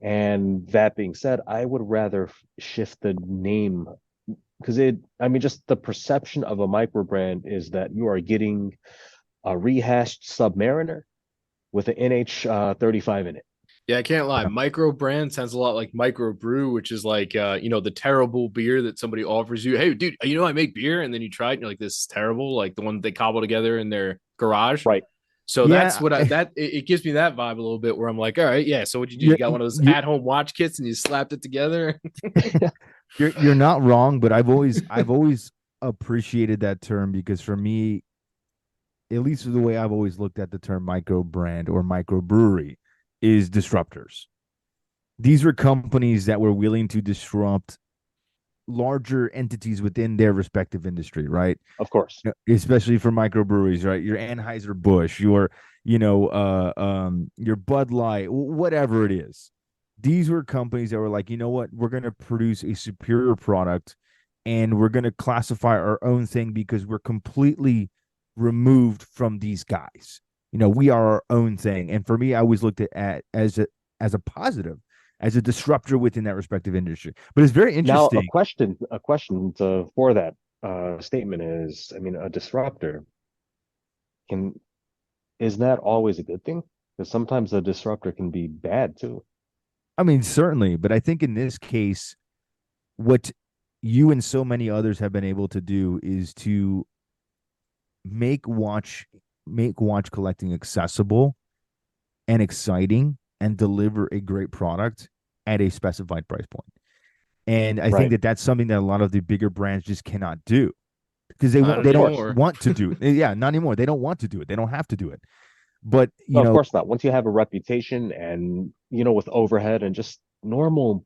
And that being said, I would rather shift the name because I mean, just the perception of a micro brand is that you are getting a rehashed Submariner with an NH 35 in it. Yeah, I can't lie. Yeah. Micro brand sounds a lot like micro brew, which is like the terrible beer that somebody offers you. Hey, dude, I make beer, and then you try it, and you're like, this is terrible, like the one they cobble together in their garage. Right. So that's Yeah, what it gives me that vibe a little bit where I'm like, all right, yeah. So what you do? You you, got one of those you, at-home watch kits and you slapped it together. you're not wrong, but I've always appreciated that term because for me, at least the way I've always looked at the term micro brand or micro brewery is disruptors. These were companies that were willing to disrupt larger entities within their respective industry, right? Of course. Especially for microbreweries, right? Your Anheuser-Busch, your Bud Light, whatever it is. These were companies that were like, you know what, we're going to produce a superior product and we're going to classify our own thing because we're completely removed from these guys. We are our own thing. And for me, I always looked at as a positive, as a disruptor within that respective industry. But it's very Now, a interesting. question for that statement is, I mean, a disruptor can is that always a good thing? Because sometimes a disruptor can be bad too. I mean, certainly, but I think in this case, what you and so many others have been able to do is to make watch collecting accessible and exciting and deliver a great product at a specified price point. And I think Right. that that's something that a lot of the bigger brands just cannot do because Not they don't course. anymore. want to do it. Yeah, not anymore. They don't want to do it. They don't have to do it. But No, of course not. Once you have a reputation and with overhead and just normal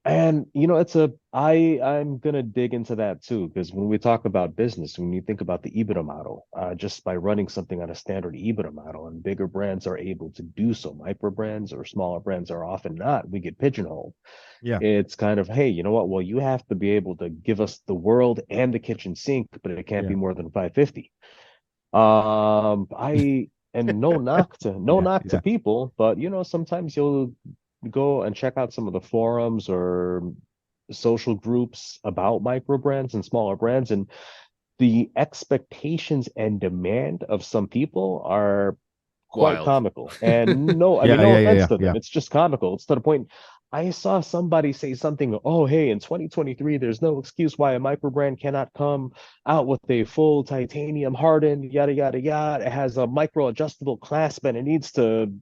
And I'm gonna dig into that too, because when we talk about business, when you think about the EBITDA model, just by running something on a standard EBITDA model, and bigger brands are able to do so, micro brands or smaller brands are often not. We get pigeonholed. Yeah, It's kind of, hey, you know what? Well, you have to be able to give us the world and the kitchen sink, but it can't yeah, be more than 550. I and no yeah, knock to yeah, people, but sometimes you'll go and check out some of the forums or social groups about micro brands and smaller brands, and the expectations and demand of some people are quite Wild. comical. And no, I mean, yeah, no yeah, yeah, offense yeah, to yeah. them. It's just comical. It's to the point. I saw somebody say something, oh, hey, in 2023, there's no excuse why a micro brand cannot come out with a full titanium hardened, yada, yada, yada. It has a micro adjustable clasp and it needs to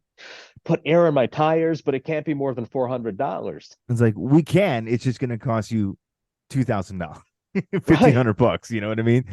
put air in my tires, but it can't be more than $400. It's like we can. It's just going to cost you $2,000, fifteen Right. hundred bucks. You know what I mean?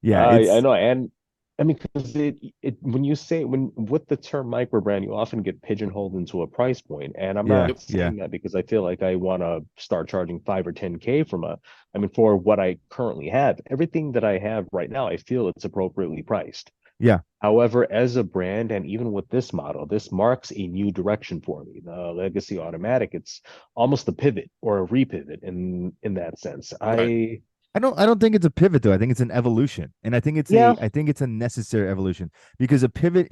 Yeah, I it's know, and I mean, because it when you say when with the term micro brand, you often get pigeonholed into a price point, and I'm yeah, Yep. not yeah, saying that because I feel like I want to start charging 5 or 10K from I mean, for what I currently have. Everything that I have right now, I feel it's appropriately priced. yeah. However, as a brand, and even with this model, this marks a new direction for me. The Legacy Automatic, it's almost a pivot or a repivot in that sense. Right. I don't think it's a pivot though. I think it's an evolution. And Yeah, I think it's a necessary evolution because a pivot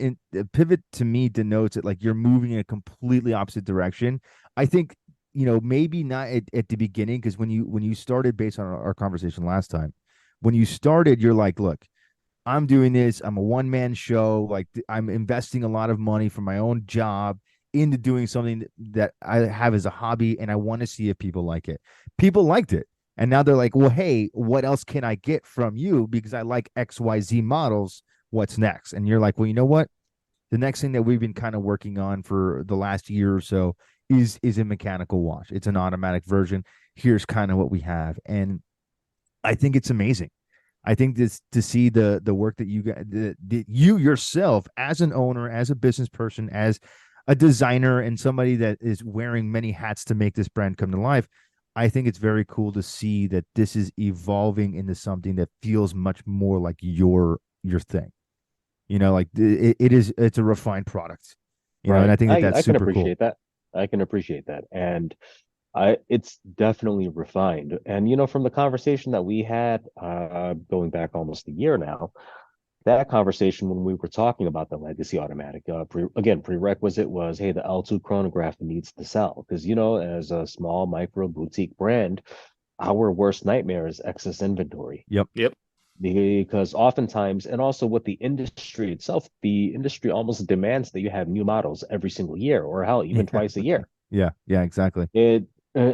to me denotes it like you're moving in a completely opposite direction. I think, maybe not at the beginning, because when you started based on our conversation last time, when you started, you're like, look, I'm doing this. I'm a one man show. Like I'm investing a lot of money from my own job into doing something that I have as a hobby, and I want to see if people like it. People liked it, and now they're like, "Well, hey, what else can I get from you? Because I like XYZ models. What's next?" And you're like, "Well, you know what? The next thing that we've been kind of working on for the last year or so is a mechanical wash. It's an automatic version. Here's kind of what we have, and I think it's amazing. I think this to see the work that you got, you yourself as an owner, as a business person, as a designer, and somebody that is wearing many hats to make this brand come to life. I think it's very cool to see that this is evolving into something that feels much more like your thing. Like it's a refined product. And right. I think that that's I can super cool. appreciate that. I can appreciate that. And I it's definitely refined. And from the conversation that we had going back almost a year now, that conversation when we were talking about the legacy automatic, prerequisite was, hey, the L2 chronograph needs to sell because as a small micro boutique brand, our worst nightmare is excess inventory. Yep. Yep. Because oftentimes, and also with the industry itself, the industry almost demands that you have new models every single year, or hell, even Yeah. twice a year. Yeah. Yeah. Exactly.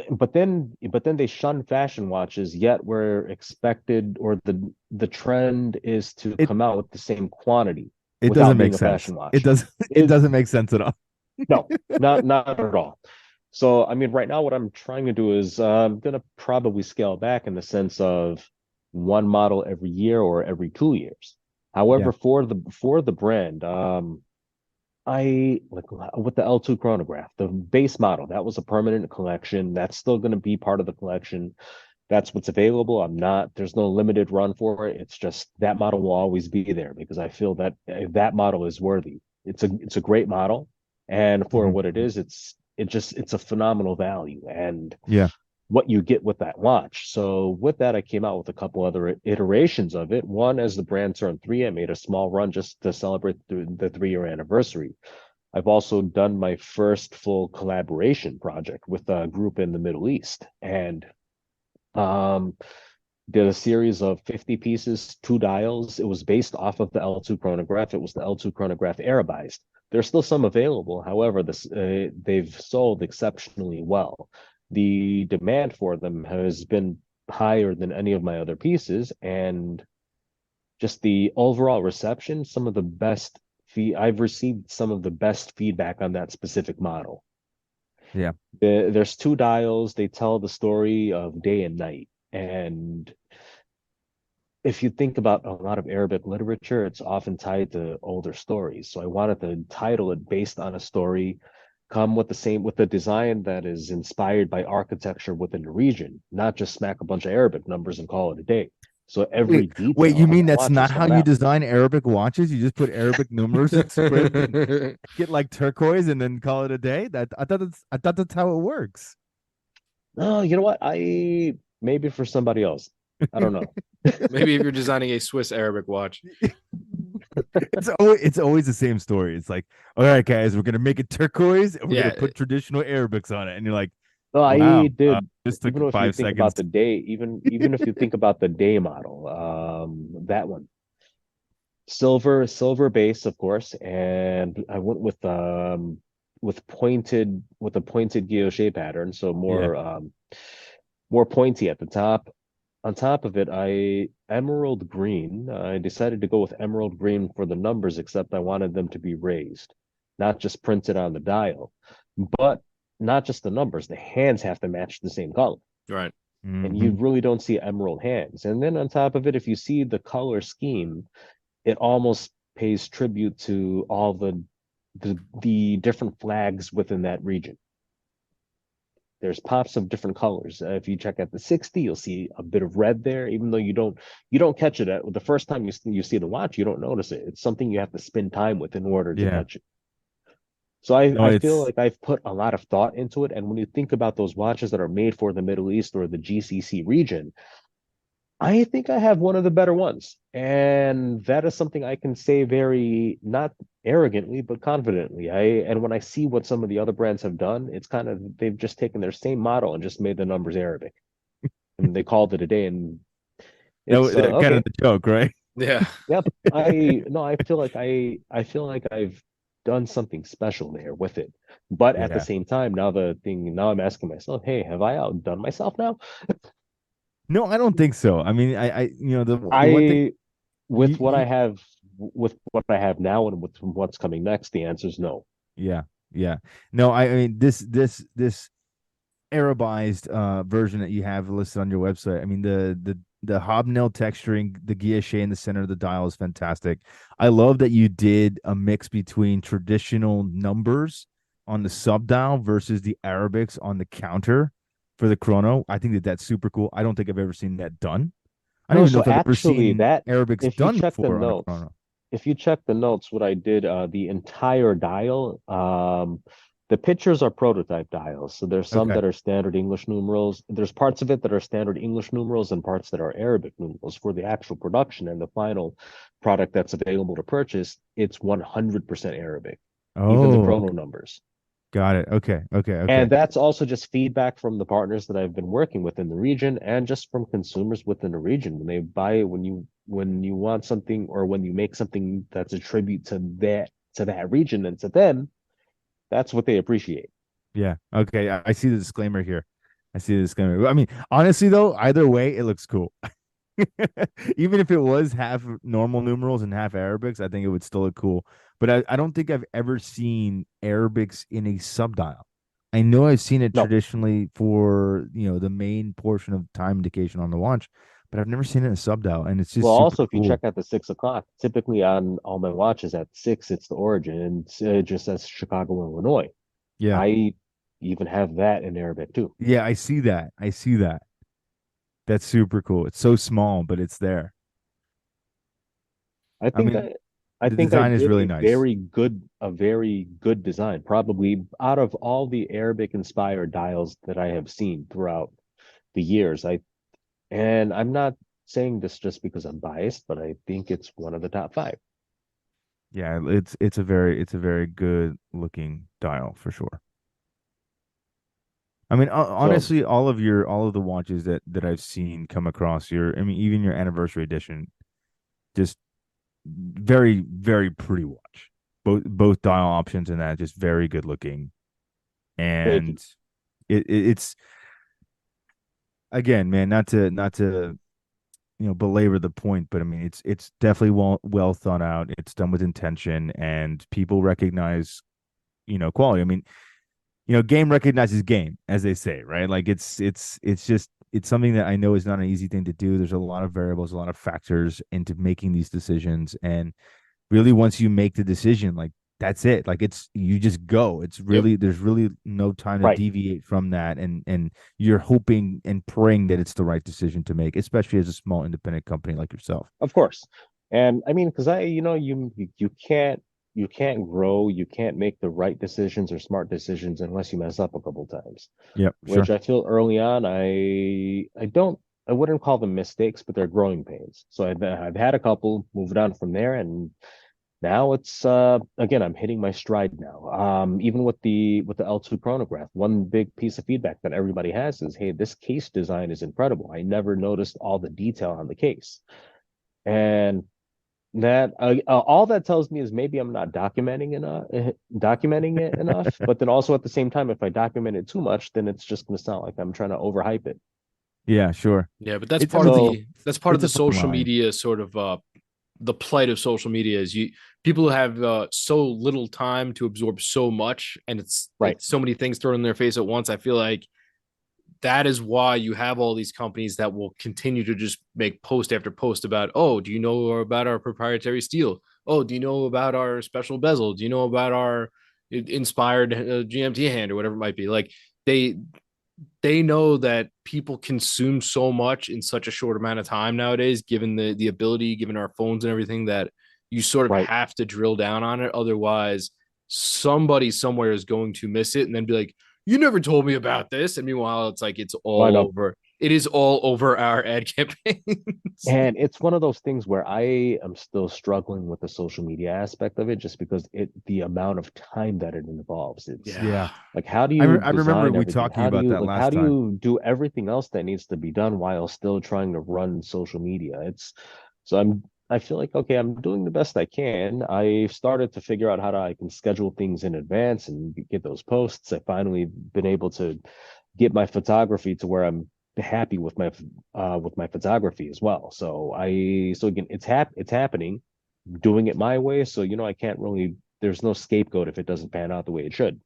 But then they shun fashion watches, yet we're expected, or the trend is to It come out with the same quantity it without doesn't being make a sense. fashion It watch. doesn't it It doesn't make sense at all. No, not at all. So, I mean, right now, what I'm trying to do is I'm gonna probably scale back in the sense of one model every year or every 2 years. Yeah. However, for the brand, I like with the L2 chronograph, the base model, that was a permanent collection. That's still going to be part of the collection. That's what's available. There's no limited run for it. It's just that model will always be there because I feel that that model is worthy. It's a great model. And for Mhm, what it mhm. is, it's a phenomenal value and Yeah. what you get with that watch. So with that, I came out with a couple other iterations of it. One, as the brand turned 3, I made a small run just to celebrate the 3-year anniversary. I've also done my first full collaboration project with a group in the Middle East and um, did a series of 50 pieces, 2 dials. It was based off of the L2 chronograph. It was the L2 chronograph Arabized. There's still some available. However, they've sold exceptionally well. The demand for them has been higher than any of my other pieces, and just the overall reception, I've received some of the best feedback on that specific model. Yeah. There's 2 dials. They tell the story of day and night. And if you think about a lot of Arabic literature, it's often tied to older stories. So I wanted to title it based on a story come with a design that is inspired by architecture within the region, not just smack a bunch of Arabic numbers and call it a day. So every Wait, wait, detail you on mean the that's watch is not how thought you out. design Arabic watches? You just put Arabic numerals in script and get like turquoise and then call it a day? That I thought that's how it works. No, you know what? I maybe for somebody else. I don't know. Maybe if you're designing a Swiss Arabic watch. It's always the same story. It's like, all right, guys, we're gonna make it turquoise and we're gonna Yeah, put traditional Arabics on it. And you're like, No, wow, I did. this took Even if you 5 think seconds. about the day, even if you think about the day model, that one, silver base, of course, and I went with a pointed guilloche pattern, so Yeah, more pointy at the top. On top of it, I emerald green. I decided to go with emerald green for the numbers, except I wanted them to be raised, not just printed on the dial. But not just the numbers, the hands have to match the same color. right. And you hmm really don't see emerald hands. And then on top of it, if you see the color scheme, it almost pays tribute to all the different flags within that region. There's pops of different colors. If you check out the 60, you'll see a bit of red there, even though you don't catch it at the first time you see the watch, you don't notice it. It's something you have to spend time with in order to yeah. catch it. So I, No, I feel it's like I've put a lot of thought into it. And when you think about those watches that are made for the Middle East or the GCC region, I think I have one of the better ones. And that is something I can say very not arrogantly, but confidently. And when I see what some of the other brands have done, it's kind of they've just taken their same model and just made the numbers Arabic. And they called it a day. And it's that kind of okay. the joke, right? Yeah. Yep. I feel like I've done something special there with it. But at the Yeah. same time, now I'm asking myself, hey, have I outdone myself now? No, I don't think so. I mean, the one thing I you, with what I you have with what I have now and with what's coming next, the answer is no. yeah, yeah. No, I mean this Arabized version that you have listed on your website. I mean the hobnail texturing, the guilloche in the center of the dial is fantastic. I love that you did a mix between traditional numbers on the sub dial versus the Arabics on the counter for the chrono. I think that that's super cool. I don't think I've ever seen that done. I don't No, even know so if I've ever actually seen that Arabics if you done check the before on a notes, chrono. if you check the notes, what I did, the entire dial, the pictures are prototype dials. So there's some Okay. that are standard English numerals. There's parts of it that are standard English numerals and parts that are Arabic numerals. For the actual production and the final product that's available to purchase, it's 100% Arabic, even the Oh, chrono okay. numbers. Got it. Okay. Okay. Okay. And that's also just feedback from the partners that I've been working with in the region and just from consumers within the region. When they buy, when you want something or when you make something that's a tribute to that region and to them, that's what they appreciate. Yeah. Okay. I see the disclaimer here. I see the disclaimer. I mean, honestly, though, either way, it looks cool. Even if it was half normal numerals and half Arabics, I think it would still look cool. But I don't think I've ever seen Arabics in a subdial. I know I've seen it No. traditionally for, the main portion of time indication on the watch, but I've never seen it in a subdial, and it's Well, just super also if you check cool. at the 6 o'clock, typically on all my watches at 6, it's the origin and it just says Chicago, Illinois. Yeah. I even have that in Arabic too. Yeah, I see that. I see that. That's super cool. It's so small, but it's there. I I think mean, I I the think I design is did really nice. a very good design. Probably out of all the Arabic inspired dials that I have seen throughout the years. I'm not saying this just because I'm biased, but I think it's one of the top five. Yeah, it's a very good looking dial for sure. I mean, So honestly, all of the watches that I've seen come across I mean, even your anniversary edition, just very, very pretty watch. Both dial options and that just very good looking. thank you. And it's again, man, not to belabor the point, but I mean, it's definitely well thought out. It's done with intention, and people recognize quality. I mean, game recognizes game, as they say, right? Like it's something that I know is not an easy thing to do. There's a lot of variables, a lot of factors into making these decisions. And really once you make the decision, like that's it. Like it's you just go. It's Yep. really there's really no time to Right. deviate from that, and you're hoping and praying that it's the right decision to make, especially as a small independent company like yourself. Of course. And I mean, because you can't grow, you can't make the right decisions or smart decisions unless you mess up a couple times. Yep, Which sure. I feel early on, I wouldn't call them mistakes, but they're growing pains. So I've had a couple, moved on from there, and now it's again I'm hitting my stride now. Even with the L2 chronograph, one big piece of feedback that everybody has is, hey, this case design is incredible. I never noticed all the detail on the case. And that all that tells me is maybe I'm not documenting it enough. But then also at the same time, if I document it too much, then it's just going to sound like I'm trying to overhype it. Yeah, sure. Yeah, but that's It's I part mean of So the it's a fine social line. media sort of the plight of social media is people have so little time to absorb so much, and right, it's so many things thrown in their face at once. I feel like that is why you have all these companies that will continue to just make post after post about, oh, do you know about our proprietary steel? Oh, do you know about our special bezel? Do you know about our inspired GMT hand or whatever it might be? Like they they know that people consume so much in such a short amount of time nowadays, given the ability, given our phones and everything, that you sort of right. have to drill down on it. Otherwise, somebody somewhere is going to miss it and then be like, "You never told me about this." And meanwhile, it's like it's Well, I all know. over. It is all over our ad campaigns. And it's one of those things where I am still struggling with the social media aspect of it, just because the amount of time that it involves. It's Yeah. Yeah. like, how do you I remember design we everything? talking about that How last do time. you do everything else that needs to be done while still trying to run social media? So I feel like, okay, I'm doing the best I can. I started to figure out I can schedule things in advance and get those posts. I finally been able to get my photography to where I'm happy with my photography as well. So again, it's happening, doing it my way. So I can't really, there's no scapegoat if it doesn't pan out the way it should.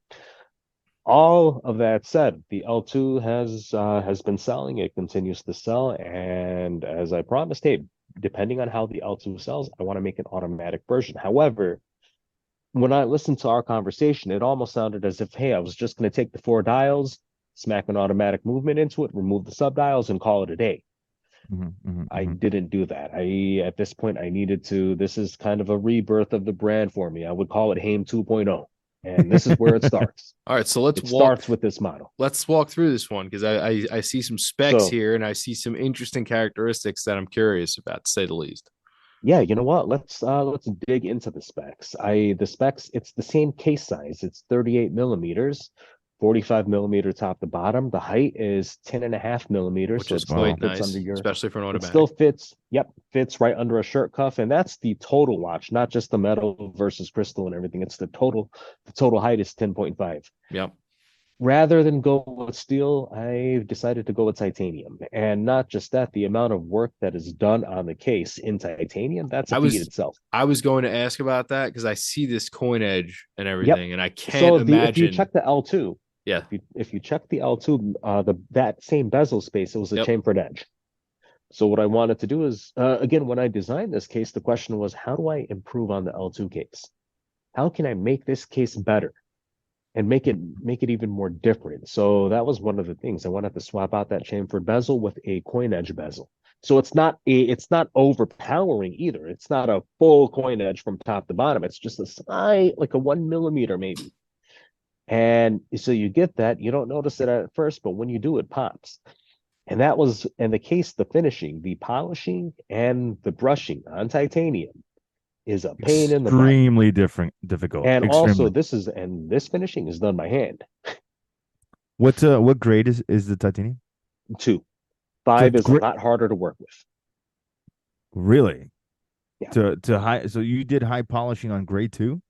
All of that said, the L2 has been selling. It continues to sell, and as I promised, hey, depending on how the L2 sells, I want to make an automatic version. However, when I listened to our conversation, it almost sounded as if, hey, I was just going to take the four dials, smack an automatic movement into it, remove the sub dials, and call it a day. I Hmm. didn't do that. At this point, I needed to. This is kind of a rebirth of the brand for me. I would call it Haim 2.0. And this is where it starts. All right, so It starts with this model. let's walk through this one because I see some specs So, here and I see some interesting characteristics that I'm curious about, to say the least. yeah, you know what? Let's dig into the specs. The specs, it's the same case size. It's 38 millimeters, 45 millimeter top to bottom. The height is 10.5 millimeters, Which so is it still quite Wow. fits under nice, your especially for an it still automatic. fits, yep, fits right under a shirt cuff. And that's the total watch, not just the metal versus crystal and everything. It's the total height is 10.5. Yep. Rather than go with steel, I decided to go with titanium. And not just that, the amount of work that is done on the case in titanium, that's a I feat was itself. I was going to ask about that because I see this coin edge and Yep. everything, and I can't So the if you imagine. check the L2, Yeah. if you check the L2, the that same bezel space, it was a Yep. chamfered edge. So what I wanted to do is, again, when I designed this case, the question was, how do I improve on the L2 case? How can I make this case better and make it even more different? So that was one of the things. I wanted to swap out that chamfered bezel with a coin edge bezel. So it's not overpowering either. It's not a full coin edge from top to bottom. It's just a slight, like a 1 millimeter maybe. And so you get that. You don't notice it at first, but when you do, it pops. And the case, the finishing, the polishing, and the brushing on titanium is a pain in the butt. Extremely difficult. And also, Extremely. this finishing is done by hand What grade is the titanium? too. So 5 it's is a great. lot harder to work with. Really? Yeah. To high, so you did high polishing on grade two?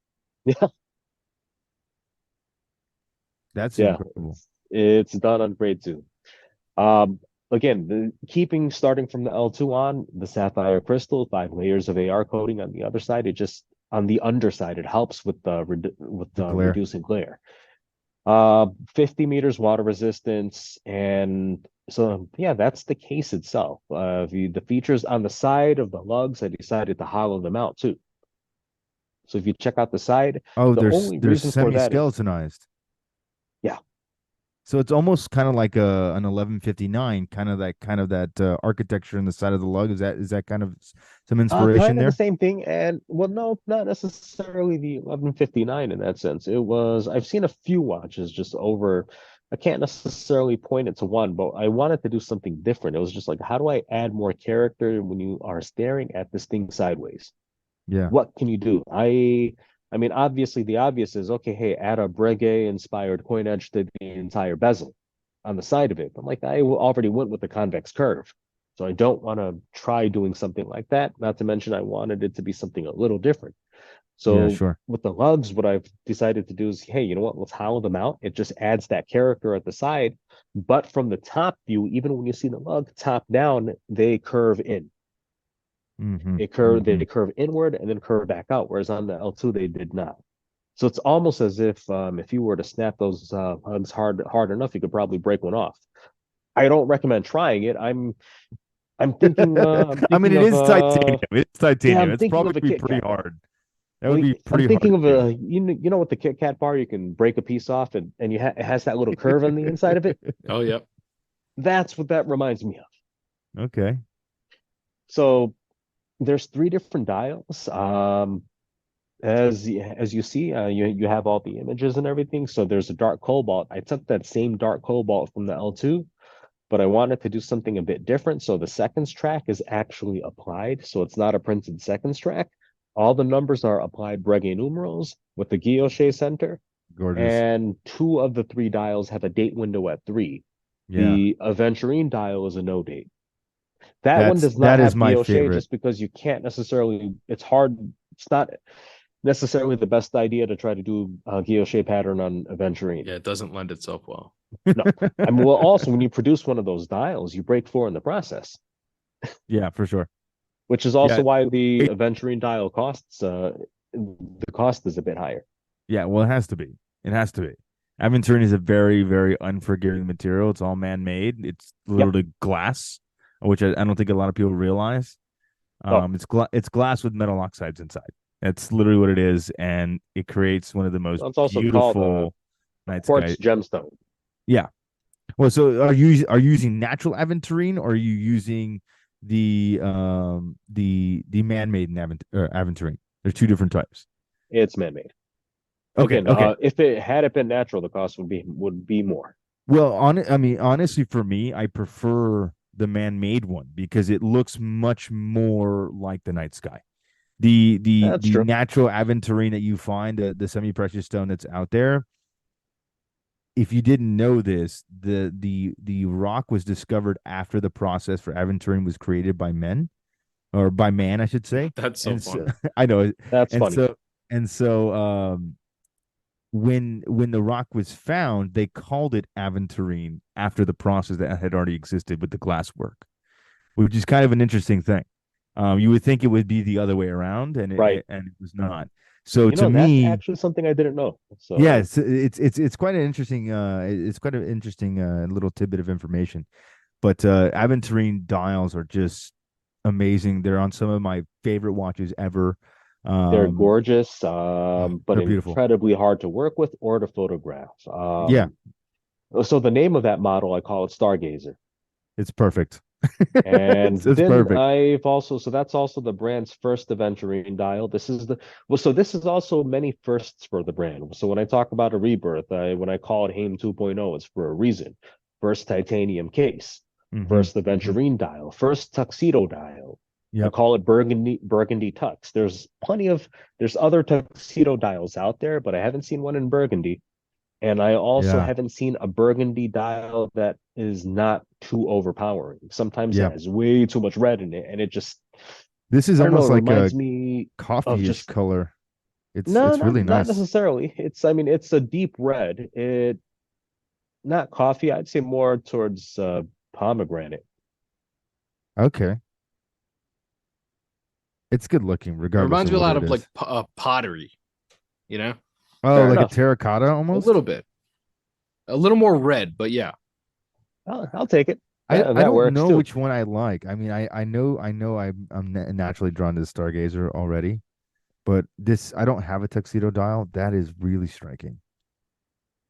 Yeah. That's Yeah. incredible. It's done on grade 2. Um, again, starting from the L2 on, the sapphire crystal, 5 layers of AR coating on the other side. It just, on the underside, it helps with The glare. reducing glare. 50 meters water resistance. And so, yeah, that's the case itself. The features on the side of the lugs, I decided to hollow them out too. So if you check out the side, Oh, the there's only there's reason for that is, semi-skeletonized. yeah, So it's almost kind of like an 1159, kind of that architecture in the side of the lug. Is that kind of some inspiration kind of the there? same thing. And well, no, not necessarily the 1159 in that sense. It was, I've seen a few watches just over. I can't necessarily point it to one, but I wanted to do something different. It was just like, how do I add more character when you are staring at this thing sideways? Yeah, What can you do? I mean, obviously the obvious is okay, hey, add a Breguet inspired coin edge to the entire bezel on the side of it. But like I already went with the convex curve. So I don't want to try doing something like that. Not to mention I wanted it to be something a little different. yeah, So sure. with the lugs, what I've decided to do is, hey, you know what? Let's hollow them out. It just adds that character at the side. But from the top view, even when you see the lug top down, they curve in. Mm-hmm. They Mm-hmm. curve inward and then curve back out, whereas on the L2 they did not. So it's almost as if you were to snap those hugs hard enough, you could probably break one off. I don't recommend trying it. I'm I mean, thinking it of is titanium. It's yeah, titanium. I'm It's thinking probably of a be Kit pretty Kat. hard. That would Like be I'm pretty hard thinking to of do. a you know what the Kit Kat bar you can break a piece off and it has that little curve on the inside of it. Oh, yep. That's what that reminds me of. Okay. So there's three different dials. As you see, you have all the images and everything. So there's a dark cobalt. I took that same dark cobalt from the L2, but I wanted to do something a bit different. So the seconds track is actually applied. So it's not a printed seconds track. All the numbers are applied Breguet numerals with the guilloche center, Gorgeous. and two of the three dials have a date window at 3. Yeah. The Aventurine dial is a no date. That one That's does not that is have my guilloche favorite. just because you can't necessarily, it's hard. It's not necessarily the best idea to try to do a guilloche pattern on Aventurine. Yeah, it doesn't lend itself well. No. I mean, well, also, when you produce one of those dials, you break four in the process, Yeah, for sure. which is Yeah. also why the It, Aventurine dial costs, the cost is a bit higher. yeah, well, it has to be. It has to be. Aventurine is a very, very unforgiving material. It's all man-made. It's Yep. literally glass, which I don't think a lot of people realize. Oh, It's glass with metal oxides inside. That's literally what it is, and it creates one of the most it's also called beautiful a night quartz sky. gemstone. Yeah. Well, so are you using natural aventurine, or are you using the man-made aventurine? There's two different types. It's man-made. Okay. Again, Okay. if it had it been natural, the cost would be more. Well, I mean, honestly, for me, I prefer the man-made one because it looks much more like the night sky. The the That's the true. natural aventurine that you find, the semi-precious stone that's out there, if you didn't know this, the rock was discovered after the process for aventurine was created by men, or by man, I should say. That's so And so funny. I know, That's and funny. so and so when the rock was found, they called it aventurine after the process that had already existed with the glass work, which is kind of an interesting thing. You would think it would be the other way around, and Right. it was not. So You to know, that's me, actually something I didn't know. yeah, So it's quite an interesting it's quite an interesting little tidbit of information. But aventurine dials are just amazing. They're on some of my favorite watches ever. they're Um, gorgeous, but they're beautiful. incredibly hard to work with or to photograph. Yeah, So the name of that model, I call it Stargazer. it's perfect. And It's then perfect. I've also, so that's also the brand's first aventurine dial. So this is also many firsts for the brand. So when I talk about a rebirth, when I call it Haim 2.0, it's for a reason. First titanium case, Hmm. first Hmm. aventurine dial, first tuxedo dial. I Yep. call it Burgundy Tux. There's other tuxedo dials out there, but I haven't seen one in Burgundy. And I also Yeah. haven't seen a burgundy dial that is not too overpowering. Sometimes it Yeah. has way too much red in it, and it just, This is I don't know, almost it like a reminds me of coffee-ish just, color. It's no, it's not really not nice. necessarily. I mean, it's a deep red. Not coffee. I'd say more towards pomegranate. Okay. It's good looking, It regardless reminds of me a what lot it of like is. pottery, you know, Oh, Fair like a enough. terracotta a almost? little bit, a little more red, but yeah. I'll take it. I That I that don't works know too. which one I like. I mean, I know I'm naturally drawn to the Stargazer already, But this, I don't have a tuxedo dial. That is really striking.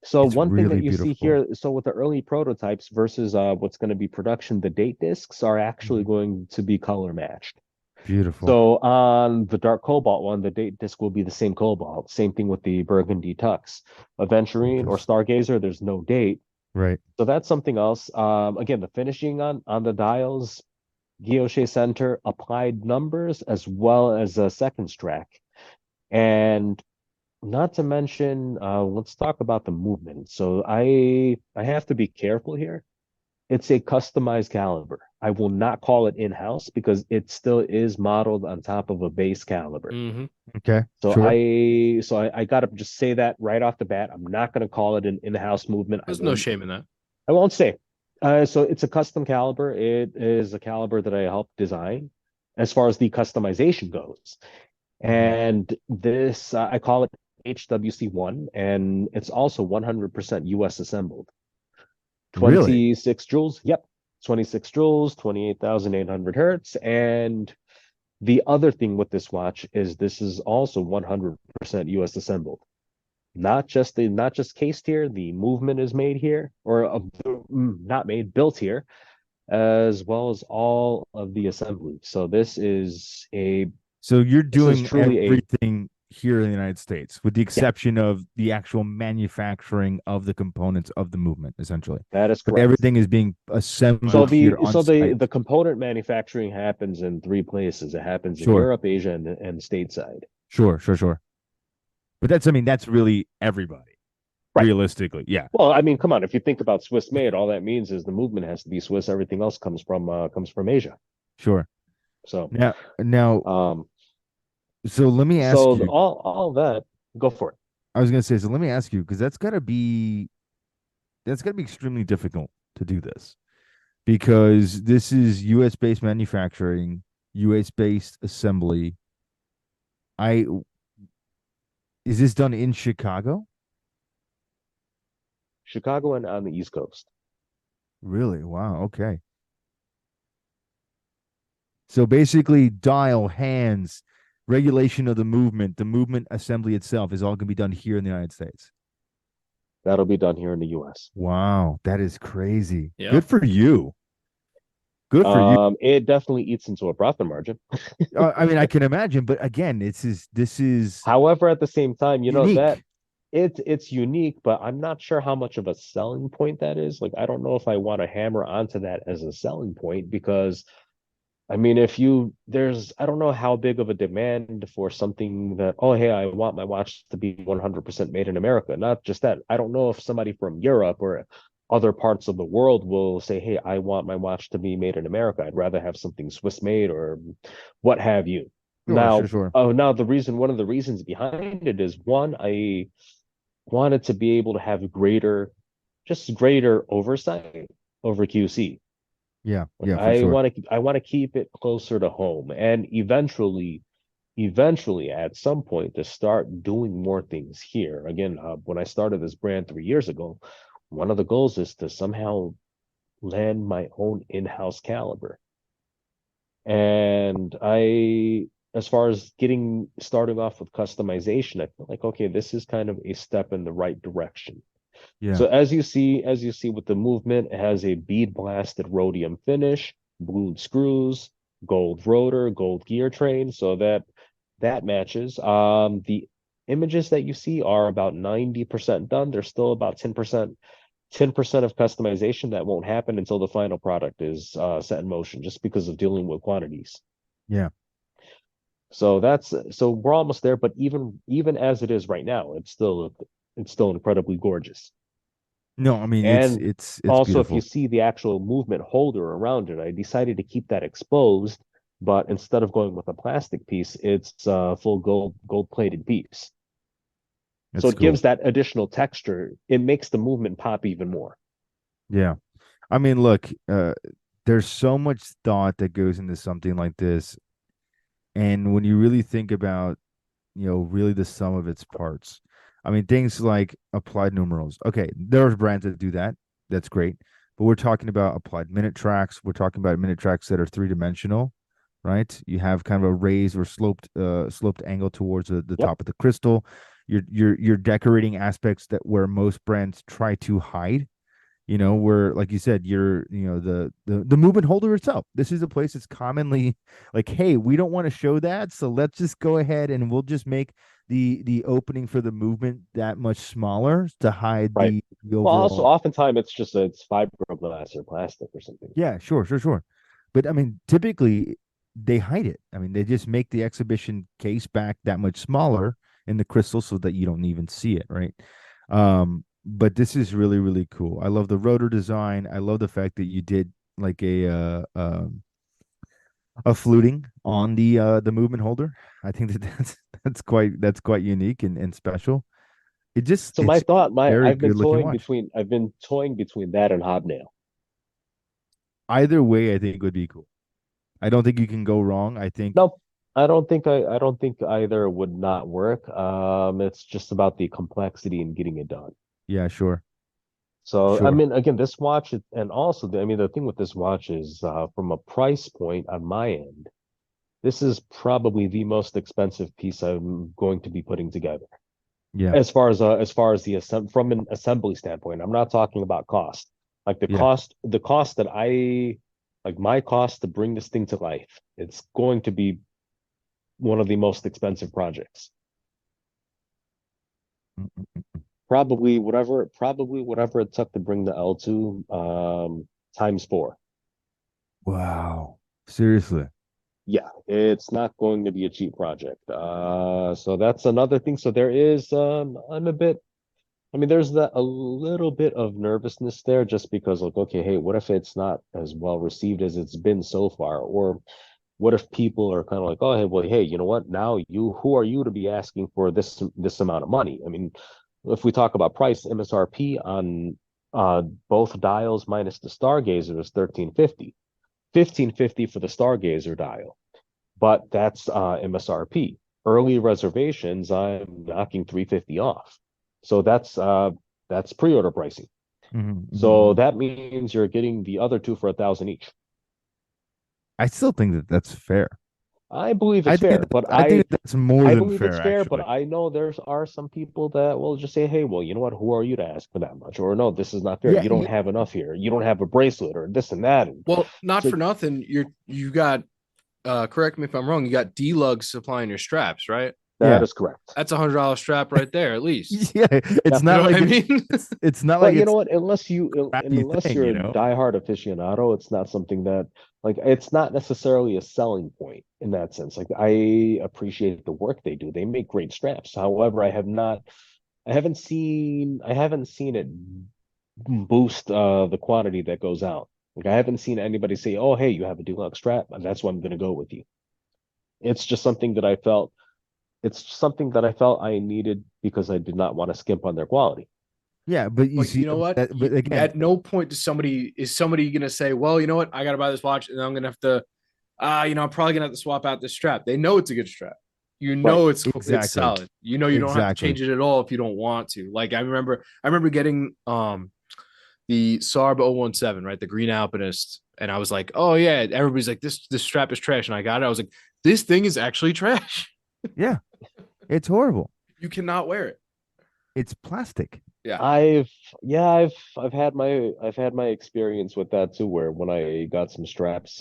So It's one thing that really you see beautiful. here, so with the early prototypes versus what's going to be production, the date discs are actually Mhm. going to be color matched. Beautiful. So on the dark cobalt one, the date disc will be the same cobalt. Same thing with the burgundy tux. Aventurine or Interesting. Stargazer, there's no date. Right. So that's something else. Again, the finishing on the dials, Guilloche Center, applied numbers as well as a seconds track. And not to mention, let's talk about the movement. So I have to be careful here. It's a customized caliber. I will not call it in-house because it still is modeled on top of a base caliber. Mm-hmm. Okay. So Sure. I gotta just say that right off the bat. I'm not gonna call it an in-house movement. There's no shame in that. I won't say. So it's a custom caliber. It is a caliber that I helped design as far as the customization goes. Mhm. And this, I call it HWC1, and it's also 100% US assembled. Really? 26 joules. Yep. 26 joules, 28,800 hertz. And the other thing with this watch is this is also 100% US assembled. Not just cased here, the movement is made here, or not made, built here, as well as all of the assembly. So So you're this is doing truly a everything here in the United States, with the yeah, exception of the actual manufacturing of the components of the movement, essentially. that is But correct. everything is being So assembled here the on so site. the component manufacturing happens in three places. It happens in Sure. Europe, Asia, and stateside. Sure. Sure. Sure. But that's, I mean, that's really everybody, Right. realistically. Yeah. Well, I mean, come on. If you think about Swiss made, all that means is the movement has to be Swiss. Everything else comes from Asia. Sure. So, Now, um, so let me ask so you. all that, go for it. I was gonna say, so let me ask you, because that's gotta be extremely difficult to do this, because this is U.S. based manufacturing, U.S. based assembly. I Is this done in Chicago? Chicago and on the East Coast. Really? Wow. Okay. So basically, dial, hands, regulation of the movement assembly itself is all going to be done here in the United States. That'll be done here in the U.S. Wow, that is crazy. Yeah. Good for you. Good for you. It definitely eats into a profit margin. I mean, I can imagine, but again, this is However, at the same time, that unique. it's unique, but I'm not sure how much of a selling point that is. Like, I don't know if I want to hammer onto that as a selling point because I mean, if you there's I don't know how big of a demand for something that, oh, hey, I want my watch to be 100% made in America. Not just that. I don't know if somebody from Europe or other parts of the world will say, hey, I want my watch to be made in America. I'd rather have something Swiss made or what have you. Sure, sure, Now, sure. now one of the reasons behind it is one, I wanted to be able to have greater oversight over QC. Yeah, Like yeah, for sure. I want to keep it closer to home and eventually at some point to start doing more things here. Again, when I started this brand 3 years ago, one of the goals is to somehow land my own in-house caliber. And as far as starting off with customization, I feel like, okay, this is kind of a step in the right direction. Yeah, So as you see with the movement, it has a bead blasted rhodium finish, blued screws, gold rotor, gold gear train. So that matches. The images that you see are about 90% done. There's still about 10% of customization that won't happen until the final product is set in motion, just because of dealing with quantities. yeah. So we're almost there, but even as it is right now, it's still incredibly gorgeous. No, I mean And it's also, if you beautiful. see the actual movement holder around it, I decided to keep that exposed, but instead of going with a plastic piece, it's a full gold plated piece. So It's it gives cool. that additional texture. It makes the movement pop even more. Yeah. I mean, look, there's so much thought that goes into something like this, and when you really think about, really the sum of its parts. I mean, things like applied numerals. Okay, there are brands that do that. That's great. But we're talking about applied minute tracks. We're talking about minute tracks that are three-dimensional. right? You have kind of a raised or sloped angle towards the Yep. top of the crystal. You're decorating aspects that where most brands try to hide, where like you said, the movement holder itself. This is a place that's commonly like, hey, we don't want to show that, so let's just go ahead and we'll just make the opening for the movement that much smaller to hide Right. the Well, also, overall. oftentimes it's fiberglass or plastic or something. Yeah, sure. But I mean, typically they hide it. I mean, they just make the exhibition case back that much smaller in the crystal so that you don't even see it, right? But this is really, really cool. I love the rotor design. I love the fact that you did like a fluting on the movement holder. I think that that's quite unique and special. So my It's thought, my very good looking watch. I've been toying between that and hobnail. Either way, I think would be cool. I don't think you can go wrong. I think, No, I don't think either would not work. It's just about the complexity in getting it done. yeah, sure, So, I sure. mean, again, this watch, and also, I mean, the thing with this watch is, from a price point on my end, this is probably the most expensive piece I'm going to be putting together. Yeah, As far as from an assembly standpoint, I'm not talking about cost. Like yeah. the cost that like my cost to bring this thing to life, it's going to be one of the most expensive projects. Mm, mm, mm. Probably whatever it took to bring the L2 times four. Wow. Seriously. Yeah, it's not going to be a cheap project. So that's another thing. So there is I'm a bit I mean, there's that a little bit of nervousness there just because, like, okay, hey, what if it's not as well received as it's been so far? Or what if people are kind of like, oh, hey, well, hey, you know what? Now who are you to be asking for this amount of money? I mean, if we talk about price, MSRP on both dials minus the Stargazer is 1350, 1550 for the Stargazer dial, but that's MSRP. Early reservations, I'm knocking 350 off. So that's pre-order pricing. So Mhm. that means you're getting the other two for 1,000 each. I still think that that's fair. I believe I it's think fair, that I think that that's more I than believe it's fair, fair, but actually. I know there are some people that will just say, hey, well, you know what? Who are you to ask for that much? Or no, this is not fair. Yeah, You don't yeah, have enough here. You don't have a bracelet or this and that. And Well, not so for nothing. You got correct me if I'm wrong. You got D-Lugs supplying your straps, right? that yeah, is correct. That's $100 strap right there, at least. yeah. Yeah. It's You not know what like I mean? it's not like But you know it's what? a crappy Unless thing, you're a diehard aficionado, it's not something that like it's not necessarily a selling point in that sense. Like I appreciate the work they do. They make great straps. However, I haven't seen it boost the quantity that goes out. Like I haven't seen anybody say, "Oh, hey, you have a deluxe strap, and that's why I'm going to go with you." It's just something that I felt. It's something that I felt I needed because I did not want to skimp on their quality. Yeah, but you But see you know what? that, but again, At no point is somebody gonna say, "Well, you know what? I got to buy this watch, and I'm gonna have to, I'm probably gonna have to swap out this strap." They know it's a good strap. You Right. know it's exactly, solid. You know you don't have to exactly. change it at all if you don't want to. Like I remember getting the Sarb 017, right, the Green Alpinist, and I was like, "Oh yeah." Everybody's like, "This strap is trash," and I got it. I was like, "This thing is actually trash. Yeah, it's horrible. You cannot wear it." It's plastic. Yeah. I've yeah, I've had my experience with that too, where when I got some straps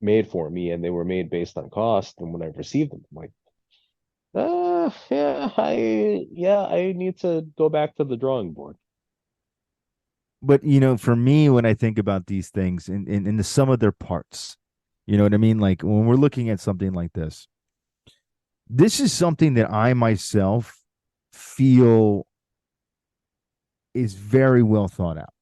made for me and they were made based on cost, and when I received them, I'm like, I need to go back to the drawing board. But for me, when I think about these things in the sum of their parts, you know what I mean? Like when we're looking at something like this is something that I myself feel is very well thought out.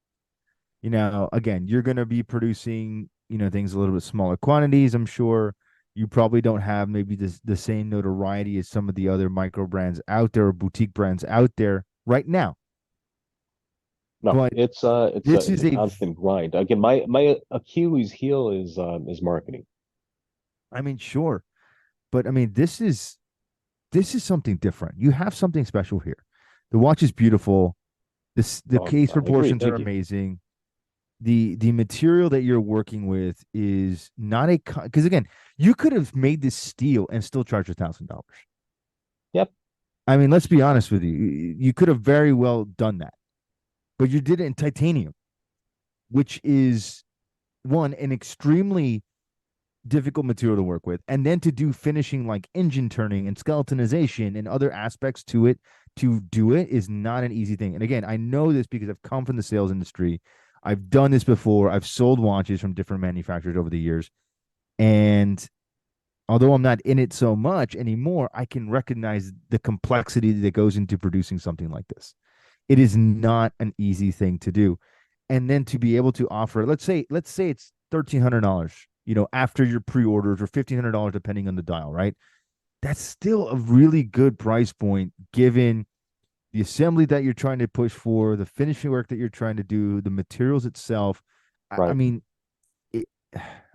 Again, you're going to be producing, things a little bit smaller quantities, I'm sure. You probably don't have maybe the same notoriety as some of the other micro brands out there or boutique brands out there right now. No, But it's this it's is a constant grind. Again, my Achilles heel is marketing. I mean, sure, but I mean, this is something different. You have something special here. The watch is beautiful. The case I agree. proportions are Thank you. amazing. the material that you're working with is not a because again, you could have made this steel and still charged $1,000. Yep. I mean, let's be honest with you. You could have very well done that, but you did it in titanium, which is one an extremely difficult material to work with, and then to do finishing like engine turning and skeletonization and other aspects to it to do it is not an easy thing. And again, I know this because I've come from the sales industry. I've done this before. I've sold watches from different manufacturers over the years. And although I'm not in it so much anymore, I can recognize the complexity that goes into producing something like this. It is not an easy thing to do. And then to be able to offer, let's say it's $1,300, after your pre-orders, or $1,500 depending on the dial, right? That's still a really good price point given the assembly that you're trying to push for, the finishing work that you're trying to do, the materials itself. I Right. mean, it,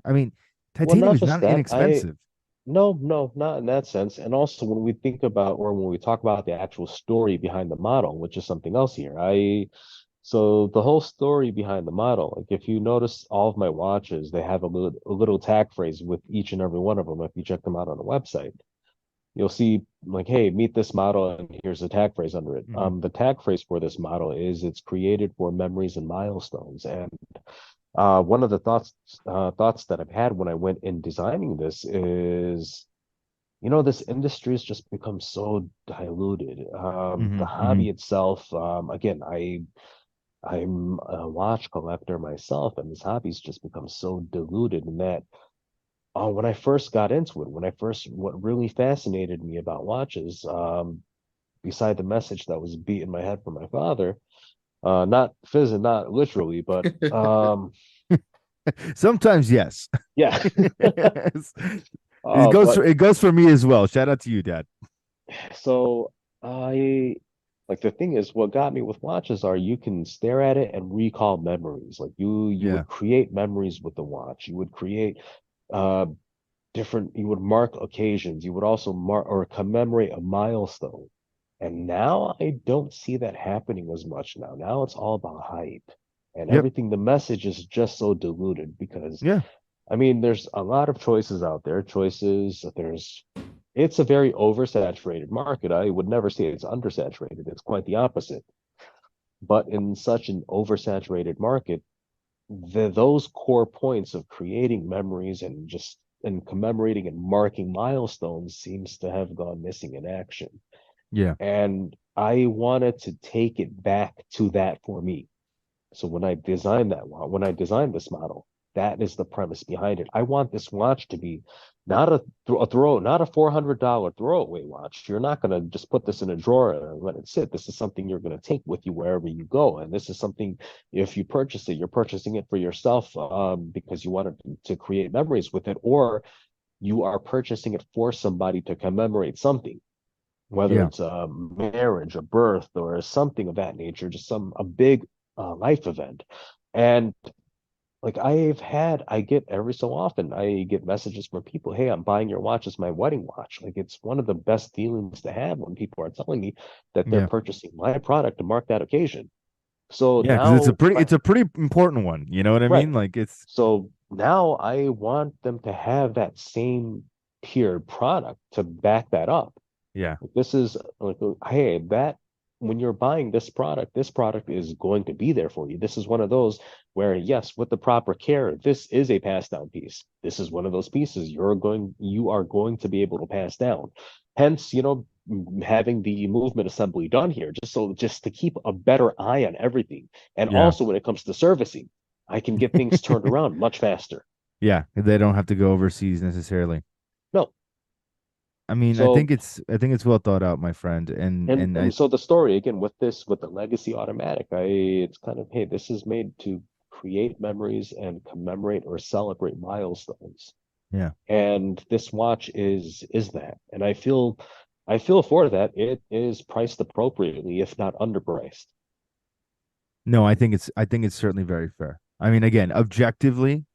I mean, Well, titanium not is just not that. inexpensive. No, not in that sense. And also when we think about, or when we talk about the actual story behind the model, which is something else here. So the whole story behind the model, like if you notice all of my watches, they have a little tag phrase with each and every one of them. If you check them out on the website, you'll see like, hey, meet this model, and here's a tag phrase under it. Mhm. The tag phrase for this model is it's created for memories and milestones. And one of the thoughts that I've had when I went in designing this is, this industry has just become so diluted. The Mhm. hobby Mhm. itself, again, I'm a watch collector myself, and this hobby's just become so diluted in that. When I first got into it, what really fascinated me about watches, beside the message that was beat in my head from my father, not physically, not literally, but Sometimes yes. yeah. It goes But for it goes for me as well. Shout out to you, Dad. so I like the thing is what got me with watches are you can stare at it and recall memories. Like you Yeah. would create memories with the watch. You would create uh you would mark occasions. You would also mark or commemorate a milestone. And now I don't see that happening as much now. Now it's all about hype and Yep. everything. The message is just so diluted because Yeah. I mean, there's a lot of choices out there. It's a very oversaturated market. I would never say it's undersaturated. It's quite the opposite. But in such an oversaturated market, those core points of creating memories and commemorating and marking milestones seems to have gone missing in action. Yeah. And I wanted to take it back to that for me. So when I designed this model, that is the premise behind it. I want this watch to be not not a $400 throwaway watch. You're not going to just put this in a drawer and let it sit. This is something you're going to take with you wherever you go. And this is something, if you purchase it, you're purchasing it for yourself, because you wanted to create memories with it, or you are purchasing it for somebody to commemorate something, whether Yeah. it's a marriage, a birth, or something of that nature, just a big life event. And like I get every so often, I get messages from people, hey, I'm buying your watch as my wedding watch. Like it's one of the best feelings to have when people are telling me that they're Yeah. purchasing my product to mark that occasion. So Yeah, because now, it's a pretty important one. You know what I right. mean? Like it's So now I want them to have that same tiered product to back that up. yeah. This is like, hey, that when you're buying this product is going to be there for you. This is one of those where, yes, with the proper care, this is a pass down piece. This is one of those pieces you are going to be able to pass down. Hence, having the movement assembly done here, just to keep a better eye on everything. And Yeah. also when it comes to servicing, I can get things turned around much faster. Yeah. They don't have to go overseas necessarily. No. I mean, So I think it's well thought out, my friend. And And I and so the story again with the legacy automatic, it's kind of, hey, this is made to create memories and commemorate or celebrate milestones. yeah. And this watch is that. And I feel for that. It is priced appropriately, if not underpriced. No, I think it's certainly very fair. I mean, again, objectively,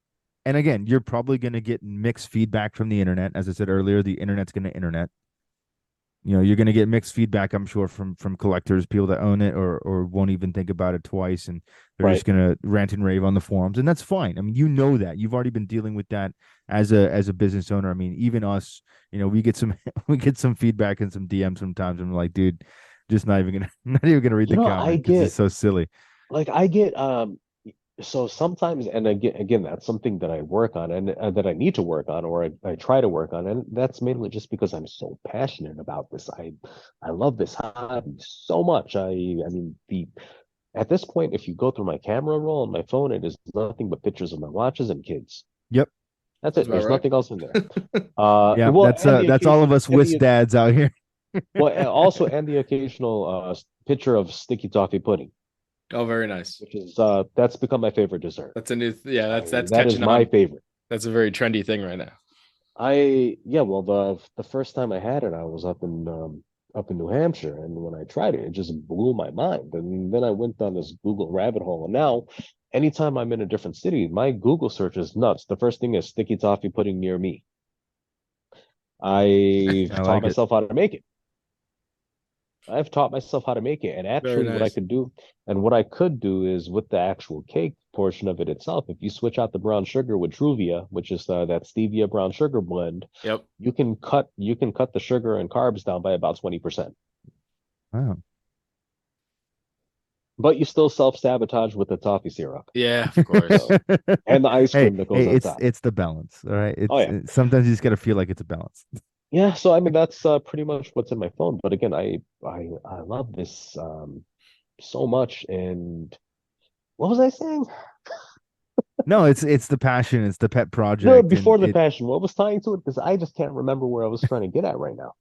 and again, you're probably going to get mixed feedback from the internet. As I said earlier, the internet's going to internet. you're going to get mixed feedback, I'm sure, from collectors, people that own it or won't even think about it twice, and they're just Right. going to rant and rave on the forums, and that's fine. I mean, that you've already been dealing with that as a business owner. I mean, even us, we get some we get some feedback and some DMs sometimes. I'm like, dude, just not even gonna not even gonna read You the know, I comment because it's get so silly. I get so sometimes, and again, that's something that I work on and that I need to work on, or I try to work on, and that's mainly just because I'm so passionate about this. I love this hobby so much. I mean, the at this point, if you go through my camera roll on my phone, it is nothing but pictures of my watches and kids. Yep. That's That's it. about There's right. nothing else in there. Yeah, Well, and the that's all of occasion us Swiss dads out here. and also and the occasional picture of sticky toffee pudding, Oh, very nice. which is that's become my favorite dessert. That's a new, yeah, that's That is catching my on. favorite. That's a very trendy thing right now. Yeah, well, the first time I had it, I was up in New Hampshire, and when I tried it, it just blew my mind. And then I went down this Google rabbit hole, and now anytime I'm in a different city, my Google search is nuts. The first thing is sticky toffee pudding near me. I've I taught like it. myself how to make it. I've taught myself how to make it. And Very actually, nice. what I could do is with the actual cake portion of it itself, if you switch out the brown sugar with Truvia, which is that stevia brown sugar blend, Yep. you can cut the sugar and carbs down by about 20%. Wow. But you still self-sabotage with the toffee syrup. Yeah, of course. So, and the ice Hey, cream that goes hey, on it's top. it's the balance, all right? Oh yeah. Sometimes you just gotta feel like it's a balance. Yeah, so I mean that's pretty much what's in my phone. But again, I love this so much. And what was I saying? No, it's the passion, it's the pet No, project, before and the it passion, what was tying to it? Because I just can't remember where I was trying to get at right now.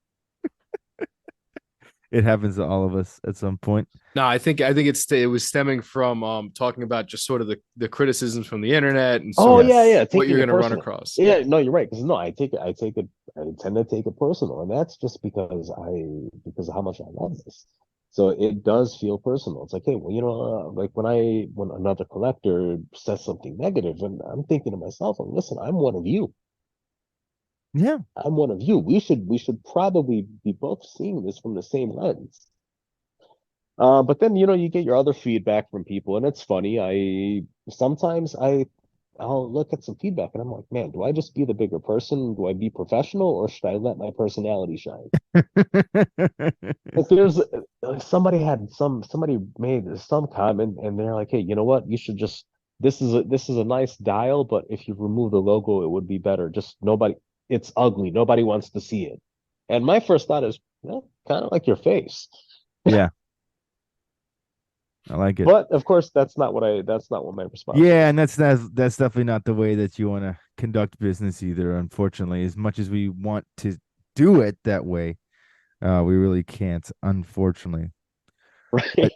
it happens to all of us at some point. No, I think it was stemming from talking about just sort of the criticisms from the internet and Oh sort of yeah, Yes. yeah, what taking you're it going to run personal. across. Yeah, Yeah. no, you're right. Because no, I tend to take it personal, and that's just because of how much I love this. So it does feel personal. It's like, hey, well, like when another collector says something negative, and I'm thinking to myself, well, listen, I'm one of you. Yeah. I'm one of you. We should probably be both seeing this from the same lens. But then you get your other feedback from people, and it's funny. I'll look at some feedback, and I'm like, man, do I just be the bigger person? Do I be professional, or should I let my personality shine? Like there's somebody made some comment, and they're like, hey, you know what? You should just this is a nice dial, but if you remove the logo, it would be better. Just nobody, it's ugly. Nobody wants to see it. And my first thought is, well, kind of like your face. Yeah, I like it. But of course, that's not what my response Yeah, was. and that's definitely not the way that you want to conduct business either, unfortunately. As much as we want to do it that way, we really can't, unfortunately. Right. But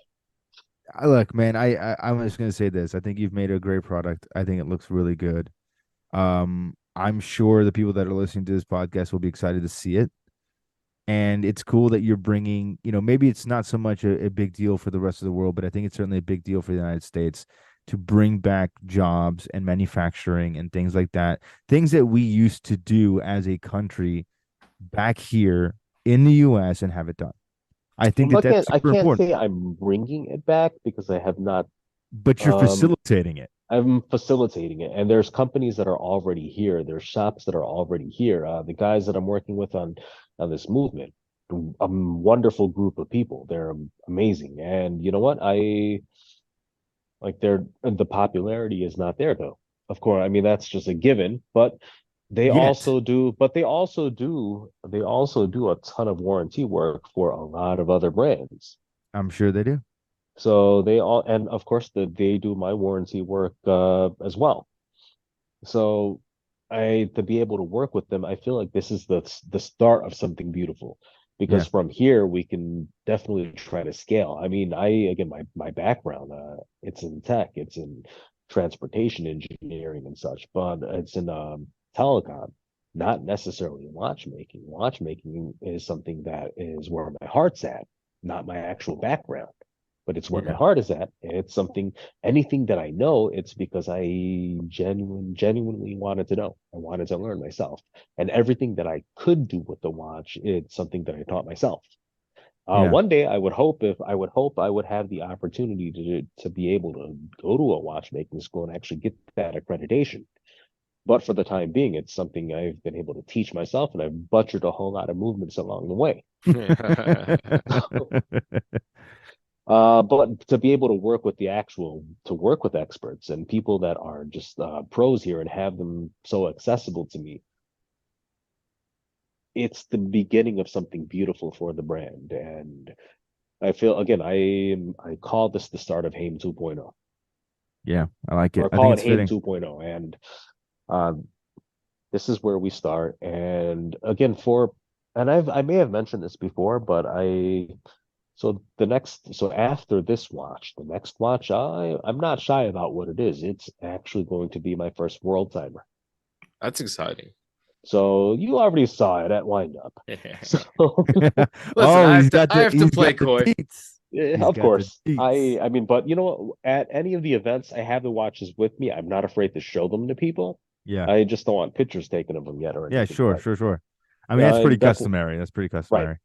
look, man, I'm just gonna say this. I think you've made a great product. I think it looks really good. I'm sure the people that are listening to this podcast will be excited to see it. And it's cool that you're bringing, maybe it's not so much a big deal for the rest of the world, but I think it's certainly a big deal for the United States to bring back jobs and manufacturing and things like that. Things that we used to do as a country back here in the US and have it done. I think that that's I super can't important, say I'm bringing it back because I have not. but you're Um, facilitating it. I'm facilitating it, and there's companies that are already here. There's shops that are already here. The guys that I'm working with on this movement, a wonderful group of people. They're amazing, and you know what? I like the popularity is not there though. Of course, I mean that's just a given, but Yet. they also do a ton of warranty work for a lot of other brands. I'm sure they do. So they all, and of course they do my warranty work as well. So I to be able to work with them, I feel like this is the start of something beautiful. Yeah. Because from here we can definitely try to scale. I mean, I again my background, it's in tech, it's in transportation engineering and such, but it's in telecom, not necessarily watchmaking. Watchmaking is something that is where my heart's at, not my actual background. but it's where my Yeah. heart is at. And it's something, anything that I know, it's because I genuinely wanted to know. I wanted to learn myself. And everything that I could do with the watch, it's something that I taught myself. Yeah. One day I would have the opportunity to be able to go to a watchmaking school and actually get that accreditation. But for the time being, it's something I've been able to teach myself, and I've butchered a whole lot of movements along the way. But to be able to work with to work with experts and people that are just pros here and have them so accessible to me, it's the beginning of something beautiful for the brand. And I feel again, I call this the start of Haim 2.0, Yeah, I like or it. I I think call it it's Haim fitting. 2.0, and uh, this is where we start. And again, for and I may have mentioned this before, but so after this watch, the next watch, I'm not shy about what it is. It's actually going to be my first world timer. That's exciting. So you already saw it at wind up. So Listen, Oh, he's got I the have to he's play got the coy. deets. yeah, He's of got the course. deets. I mean, but you know what? At any of the events, I have the watches with me. I'm not afraid to show them to people. Yeah. I just don't want pictures taken of them yet or Yeah, anything. sure, But sure, sure. I mean, that's pretty definitely customary. That's pretty right. customary.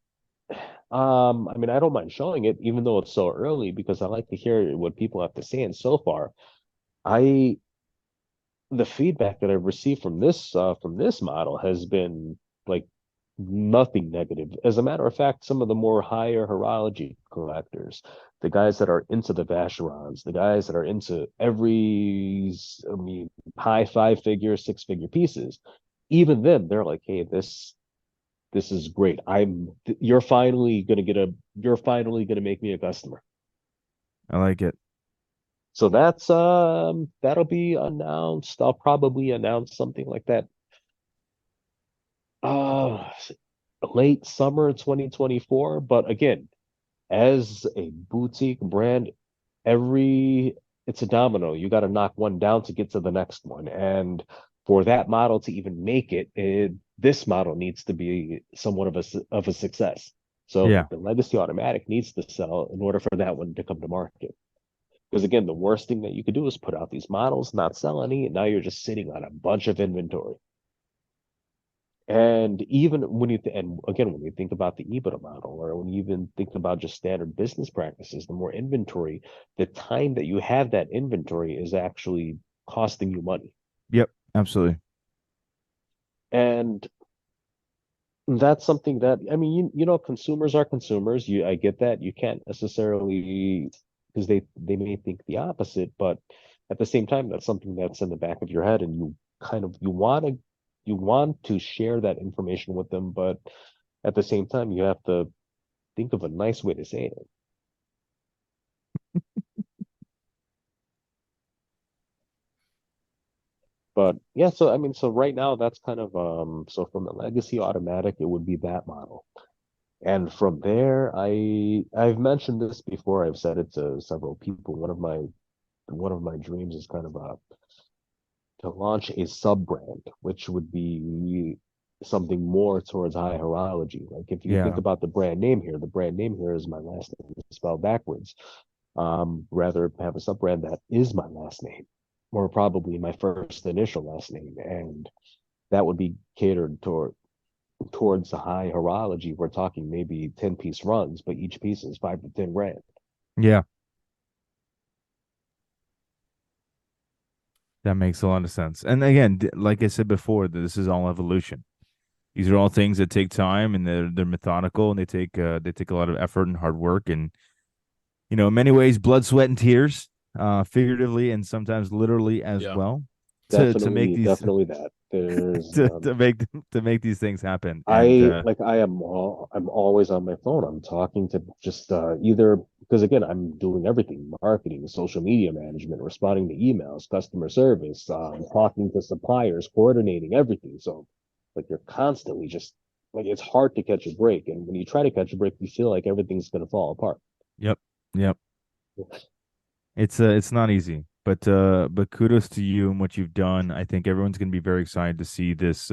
I mean, I don't mind showing it, even though it's so early, because I like to hear what people have to say. And so far, I the feedback that I've received from this model has been like nothing negative. As a matter of fact, some of the more higher horology collectors, the guys that are into the Vacherons, the guys that are into I mean, high five figure, six figure pieces, even then they're like, hey, this is great. You're finally gonna make me a customer. I like it. So that'll be announced. I'll probably announce something like that uh late summer 2024. But again, as a boutique brand, every it's a domino. You got to knock one down to get to the next one. And for that model to even make this model needs to be somewhat of a success. So Yeah. the legacy automatic needs to sell in order for that one to come to market. Because again, the worst thing that you could do is put out these models, not sell any, and now you're just sitting on a bunch of inventory. And even and again, when you think about the EBITDA model, or when you even think about just standard business practices, the more inventory, the time that you have that inventory is actually costing you money. Yep. Absolutely. And that's something that I mean, you know, consumers are consumers. I get that. You can't necessarily because they may think the opposite, but at the same time, that's something that's in the back of your head, and you want to share that information with them, but at the same time, you have to think of a nice way to say it. But yeah, so I mean, so right now that's kind of so from the legacy automatic, it would be that model. And from there, I've mentioned this before. I've said it to several people. One of my dreams is kind of to launch a sub brand, which would be something more towards high horology. Like if you think Yeah. about the brand name here, the brand name here is my last name spelled backwards. Rather have a sub brand that is my last name, or probably my first initial last name, and that would be catered towards the high horology. We're talking maybe 10-piece runs, but each piece is 5 to 10 grand. Yeah. That makes a lot of sense. And again, like I said before, this is all evolution. These are all things that take time, and they're methodical, and they take a lot of effort and hard work, and in many ways, blood, sweat, and tears, figuratively and sometimes literally as Yeah. well, to make Definitely, these definitely that. There's to make these things happen. And I'm always on my phone. I'm talking to just either because again, I'm doing everything, marketing, social media management, responding to emails, customer service, talking to suppliers, coordinating everything. So like you're constantly just like it's hard to catch a break. And when you try to catch a break, you feel like everything's gonna fall apart. yep, yep. It's not easy, but kudos to you and what you've done. I think everyone's going to be very excited to see this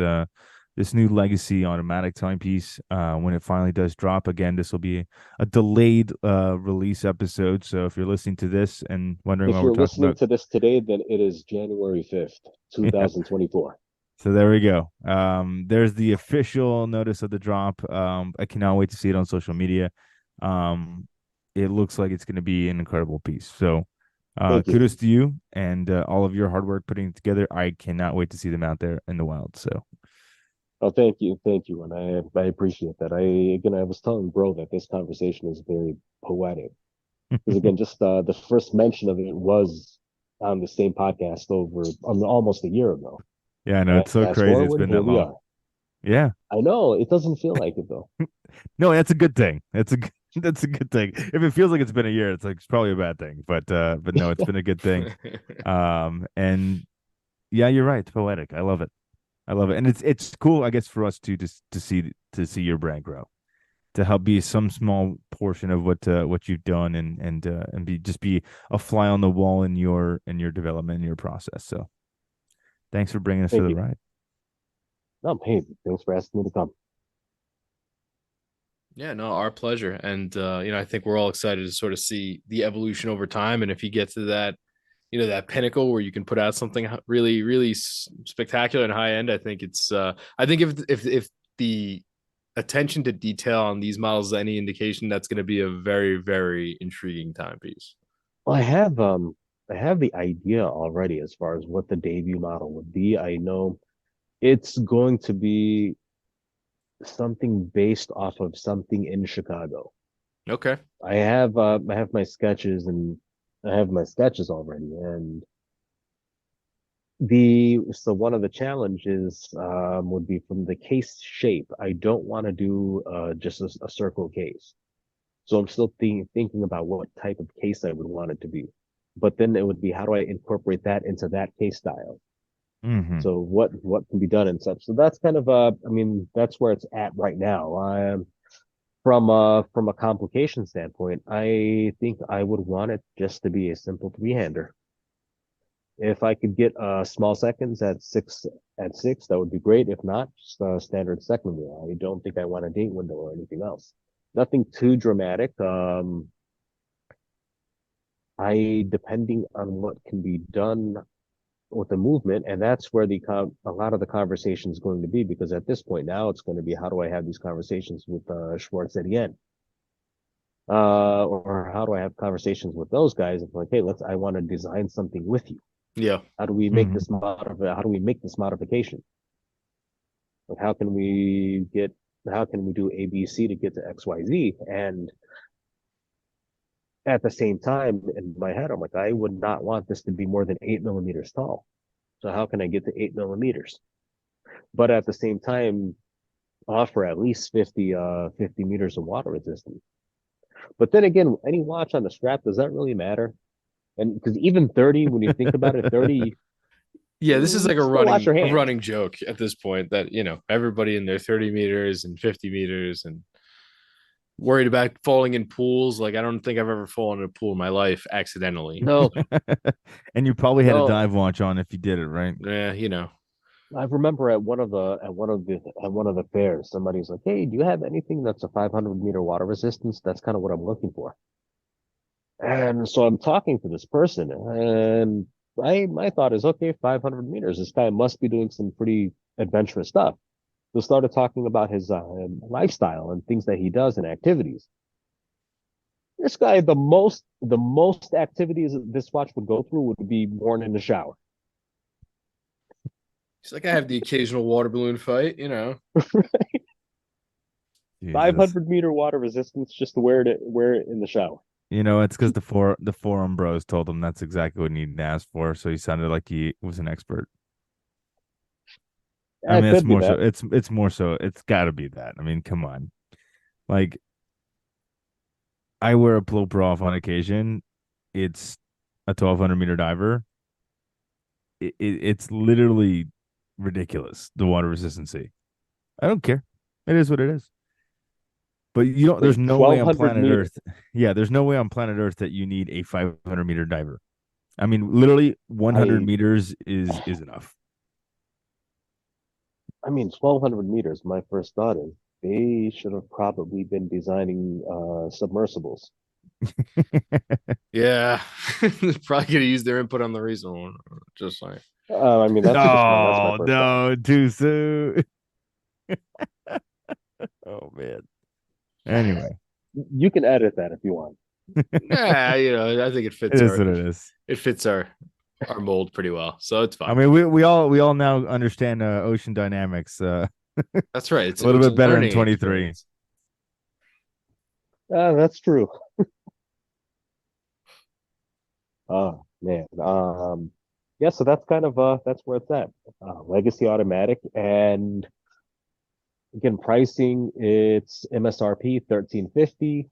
this new legacy automatic timepiece when it finally does drop. Again, this will be a delayed release episode. So if you're listening to this and wondering If why we're you're talking listening about, to this today, then it is January 5th, yeah. 2024. So there we go. There's the official notice of the drop. I cannot wait to see it on social media. Um, it looks like it's going to be an incredible piece. So Thank you. kudos to you and all of your hard work putting it together. I cannot wait to see them out there in the wild. So Oh, thank you, and I appreciate that. I was telling bro that this conversation is very poetic because again, just the first mention of it was on the same podcast over almost a year ago. yeah, I know And it's so fast crazy. It's forward, been here that we long. are. Yeah. I know it doesn't feel like it though. No, that's a good thing. That's a good thing. If it feels like it's been a year, it's like it's probably a bad thing. But no, it's been a good thing. And yeah, you're right. It's poetic. I love it. I love it. And it's cool, I guess, for us to see your brand grow, to help be some small portion of what you've done and be just be a fly on the wall in your development, in your process. So thanks for bringing us for Thank the you. ride. No, hey, thanks for asking me to come. Yeah, no, our pleasure. And I think we're all excited to sort of see the evolution over time. And if you get to that, that pinnacle where you can put out something really, really spectacular and high end, I think I think if the attention to detail on these models is any indication, that's going to be a very, very intriguing timepiece. Well, I have the idea already as far as what the debut model would be. I know it's going to be something based off of something in Chicago. Okay. I have my sketches and I have my sketches already. And the so one of the challenges would be from the case shape. I don't want to do just a circle case. So I'm still thinking about what type of case I would want it to be. But then it would be how do I incorporate that into that case style? Mm-hmm. So what can be done and such. So that's kind of I mean that's where it's at right now. From a complication standpoint, I think I would want it just to be a simple three-hander. If I could get small seconds at six, that would be great. If not, just a standard second wheel. I don't think I want a date window or anything else. Nothing too dramatic. I depending on what can be done with the movement, and that's where a lot of the conversation is going to be because at this point now it's going to be how do I have these conversations with Schwartz at the end, or how do I have conversations with those guys? It's like, hey, I want to design something with you. Yeah. How do we make Mm-hmm. this How do we make this modification? Like, how can we do A, B, C to get to X, Y, Z? And at the same time, in my head, I'm like, I would not want this to be more than 8 millimeters tall. So how can I get to 8 millimeters? But at the same time, offer at least 50 meters of water resistance. But then again, any watch on the strap, does that really matter? And because even 30, when you think about it, 30, Yeah, this is like still wash your a hands. running joke at this point that, everybody in their 30 meters and 50 meters and worried about falling in pools. Like I don't think I've ever fallen in a pool in my life accidentally. No, And you probably had a no. dive watch on if you did it, right? Yeah. I remember at one of the fairs, somebody's like, "Hey, do you have anything that's a 500-meter water resistance?" That's kind of what I'm looking for. And so I'm talking to this person, and my thought is, okay, 500 meters. This guy must be doing some pretty adventurous stuff. So started talking about his lifestyle and things that he does and activities. This guy, the most activities this watch would go through would be worn in the shower. He's like, I have the occasional water balloon fight. 500-meter water resistance just to wear it in the shower. It's because the forum bros told him that's exactly what he needed to ask for, so he sounded like he was an expert. I It mean, it's could be more so. that. It's more so. It's got to be that. I mean, come on. Like, I wear a blow prof on occasion. It's a 1,200-meter diver. It's literally ridiculous, the water resistancy. I don't care. It is what it is. But you don't. There's Wait, no way on 1,200 planet meters. Earth. Yeah, there's no way on planet Earth that you need a 500-meter diver. I mean, literally 100 I meters is enough. I mean, 1,200 meters. My first thought is they should have probably been designing submersibles. Yeah, probably gonna use their input on the reason one. Just like, I mean, that's my Oh first thought. no, too soon. Oh man. Anyway, You can edit that if you want. nah, I think it is what it is. it fits our mold pretty well, so it's I fine. mean, we all now understand ocean dynamics That's right. a little It's bit a better in learning 23. experience. That's true. Oh man. Yeah, so that's kind of that's where it's at. Legacy automatic, and again, pricing, it's MSRP 1350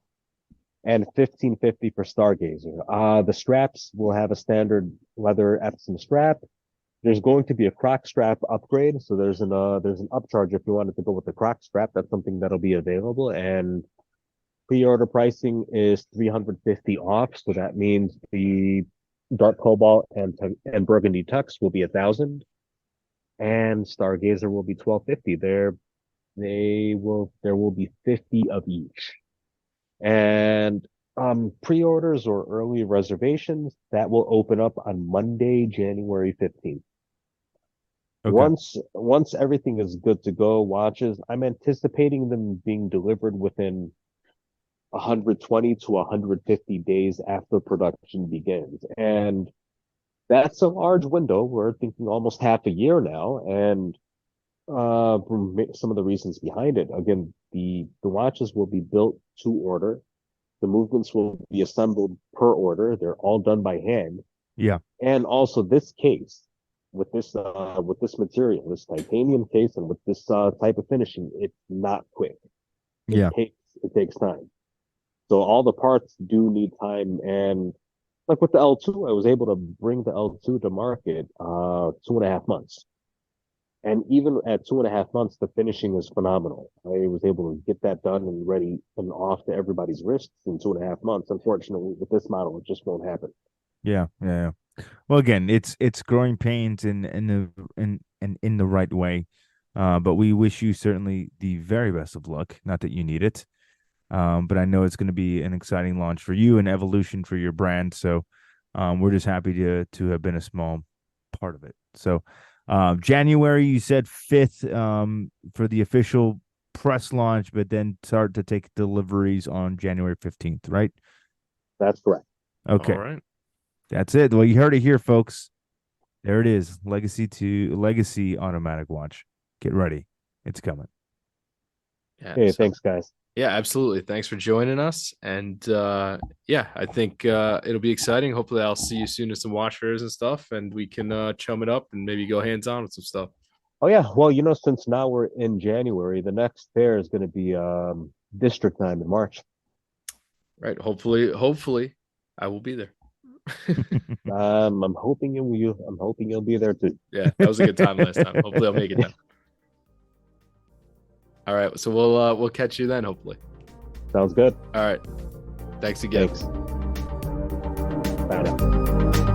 and 1550 for Stargazer. The straps will have a standard leather Epsom strap. There's going to be a Croc strap upgrade, so there's an upcharge if you wanted to go with the Croc strap. That's something that'll be available, and pre-order pricing is 350 off. So that means the Dark Cobalt and Burgundy Tux will be 1,000, and Stargazer will be 1,250. There will be 50 of each. And pre-orders or early reservations that will open up on Monday, January 15th. Okay. Once everything is good to go, watches, I'm anticipating them being delivered within 120 to 150 days after production begins. And that's a large window. We're thinking almost half a year now. And some of the reasons behind it, again, the watches will be built to order. The movements will be assembled per order. They're all done by hand. Yeah. And also this case with this material, this titanium case, and with this type of finishing, it's not quick. It Yeah. takes it takes time. So all the parts do need time. And like with the L2, I was able to bring the L2 to market 2.5 months. And even at 2.5 months, the finishing is phenomenal. I was able to get that done and ready and off to everybody's wrists in 2.5 months. Unfortunately, with this model, it just won't happen. Yeah. Yeah. Well, again, it's growing pains in the right way. But we wish you certainly the very best of luck. Not that you need it. But I know it's going to be an exciting launch for you and evolution for your brand. So we're just happy to have been a small part of it. So January, you said 5th for the official press launch, but then start to take deliveries on January 15th, right? That's correct. Okay. All right. That's it. Well, you heard it here, folks. There it is. Legacy automatic watch. Get ready. It's coming. Yeah. Hey, So, thanks, guys. yeah, absolutely. Thanks for joining us. And yeah, I think it'll be exciting. Hopefully, I'll see you soon at some watch fairs and stuff, and we can chum it up and maybe go hands on with some stuff. Oh yeah, well, since now we're in January, the next fair is going to be District Time in March. Right. Hopefully, I will be there. I'm hoping you'll be there too. Yeah, that was a good time last time. Hopefully, I'll make it then. All right. So we'll catch you then. Hopefully. Sounds good. All right. Thanks again. Thanks. Bye now.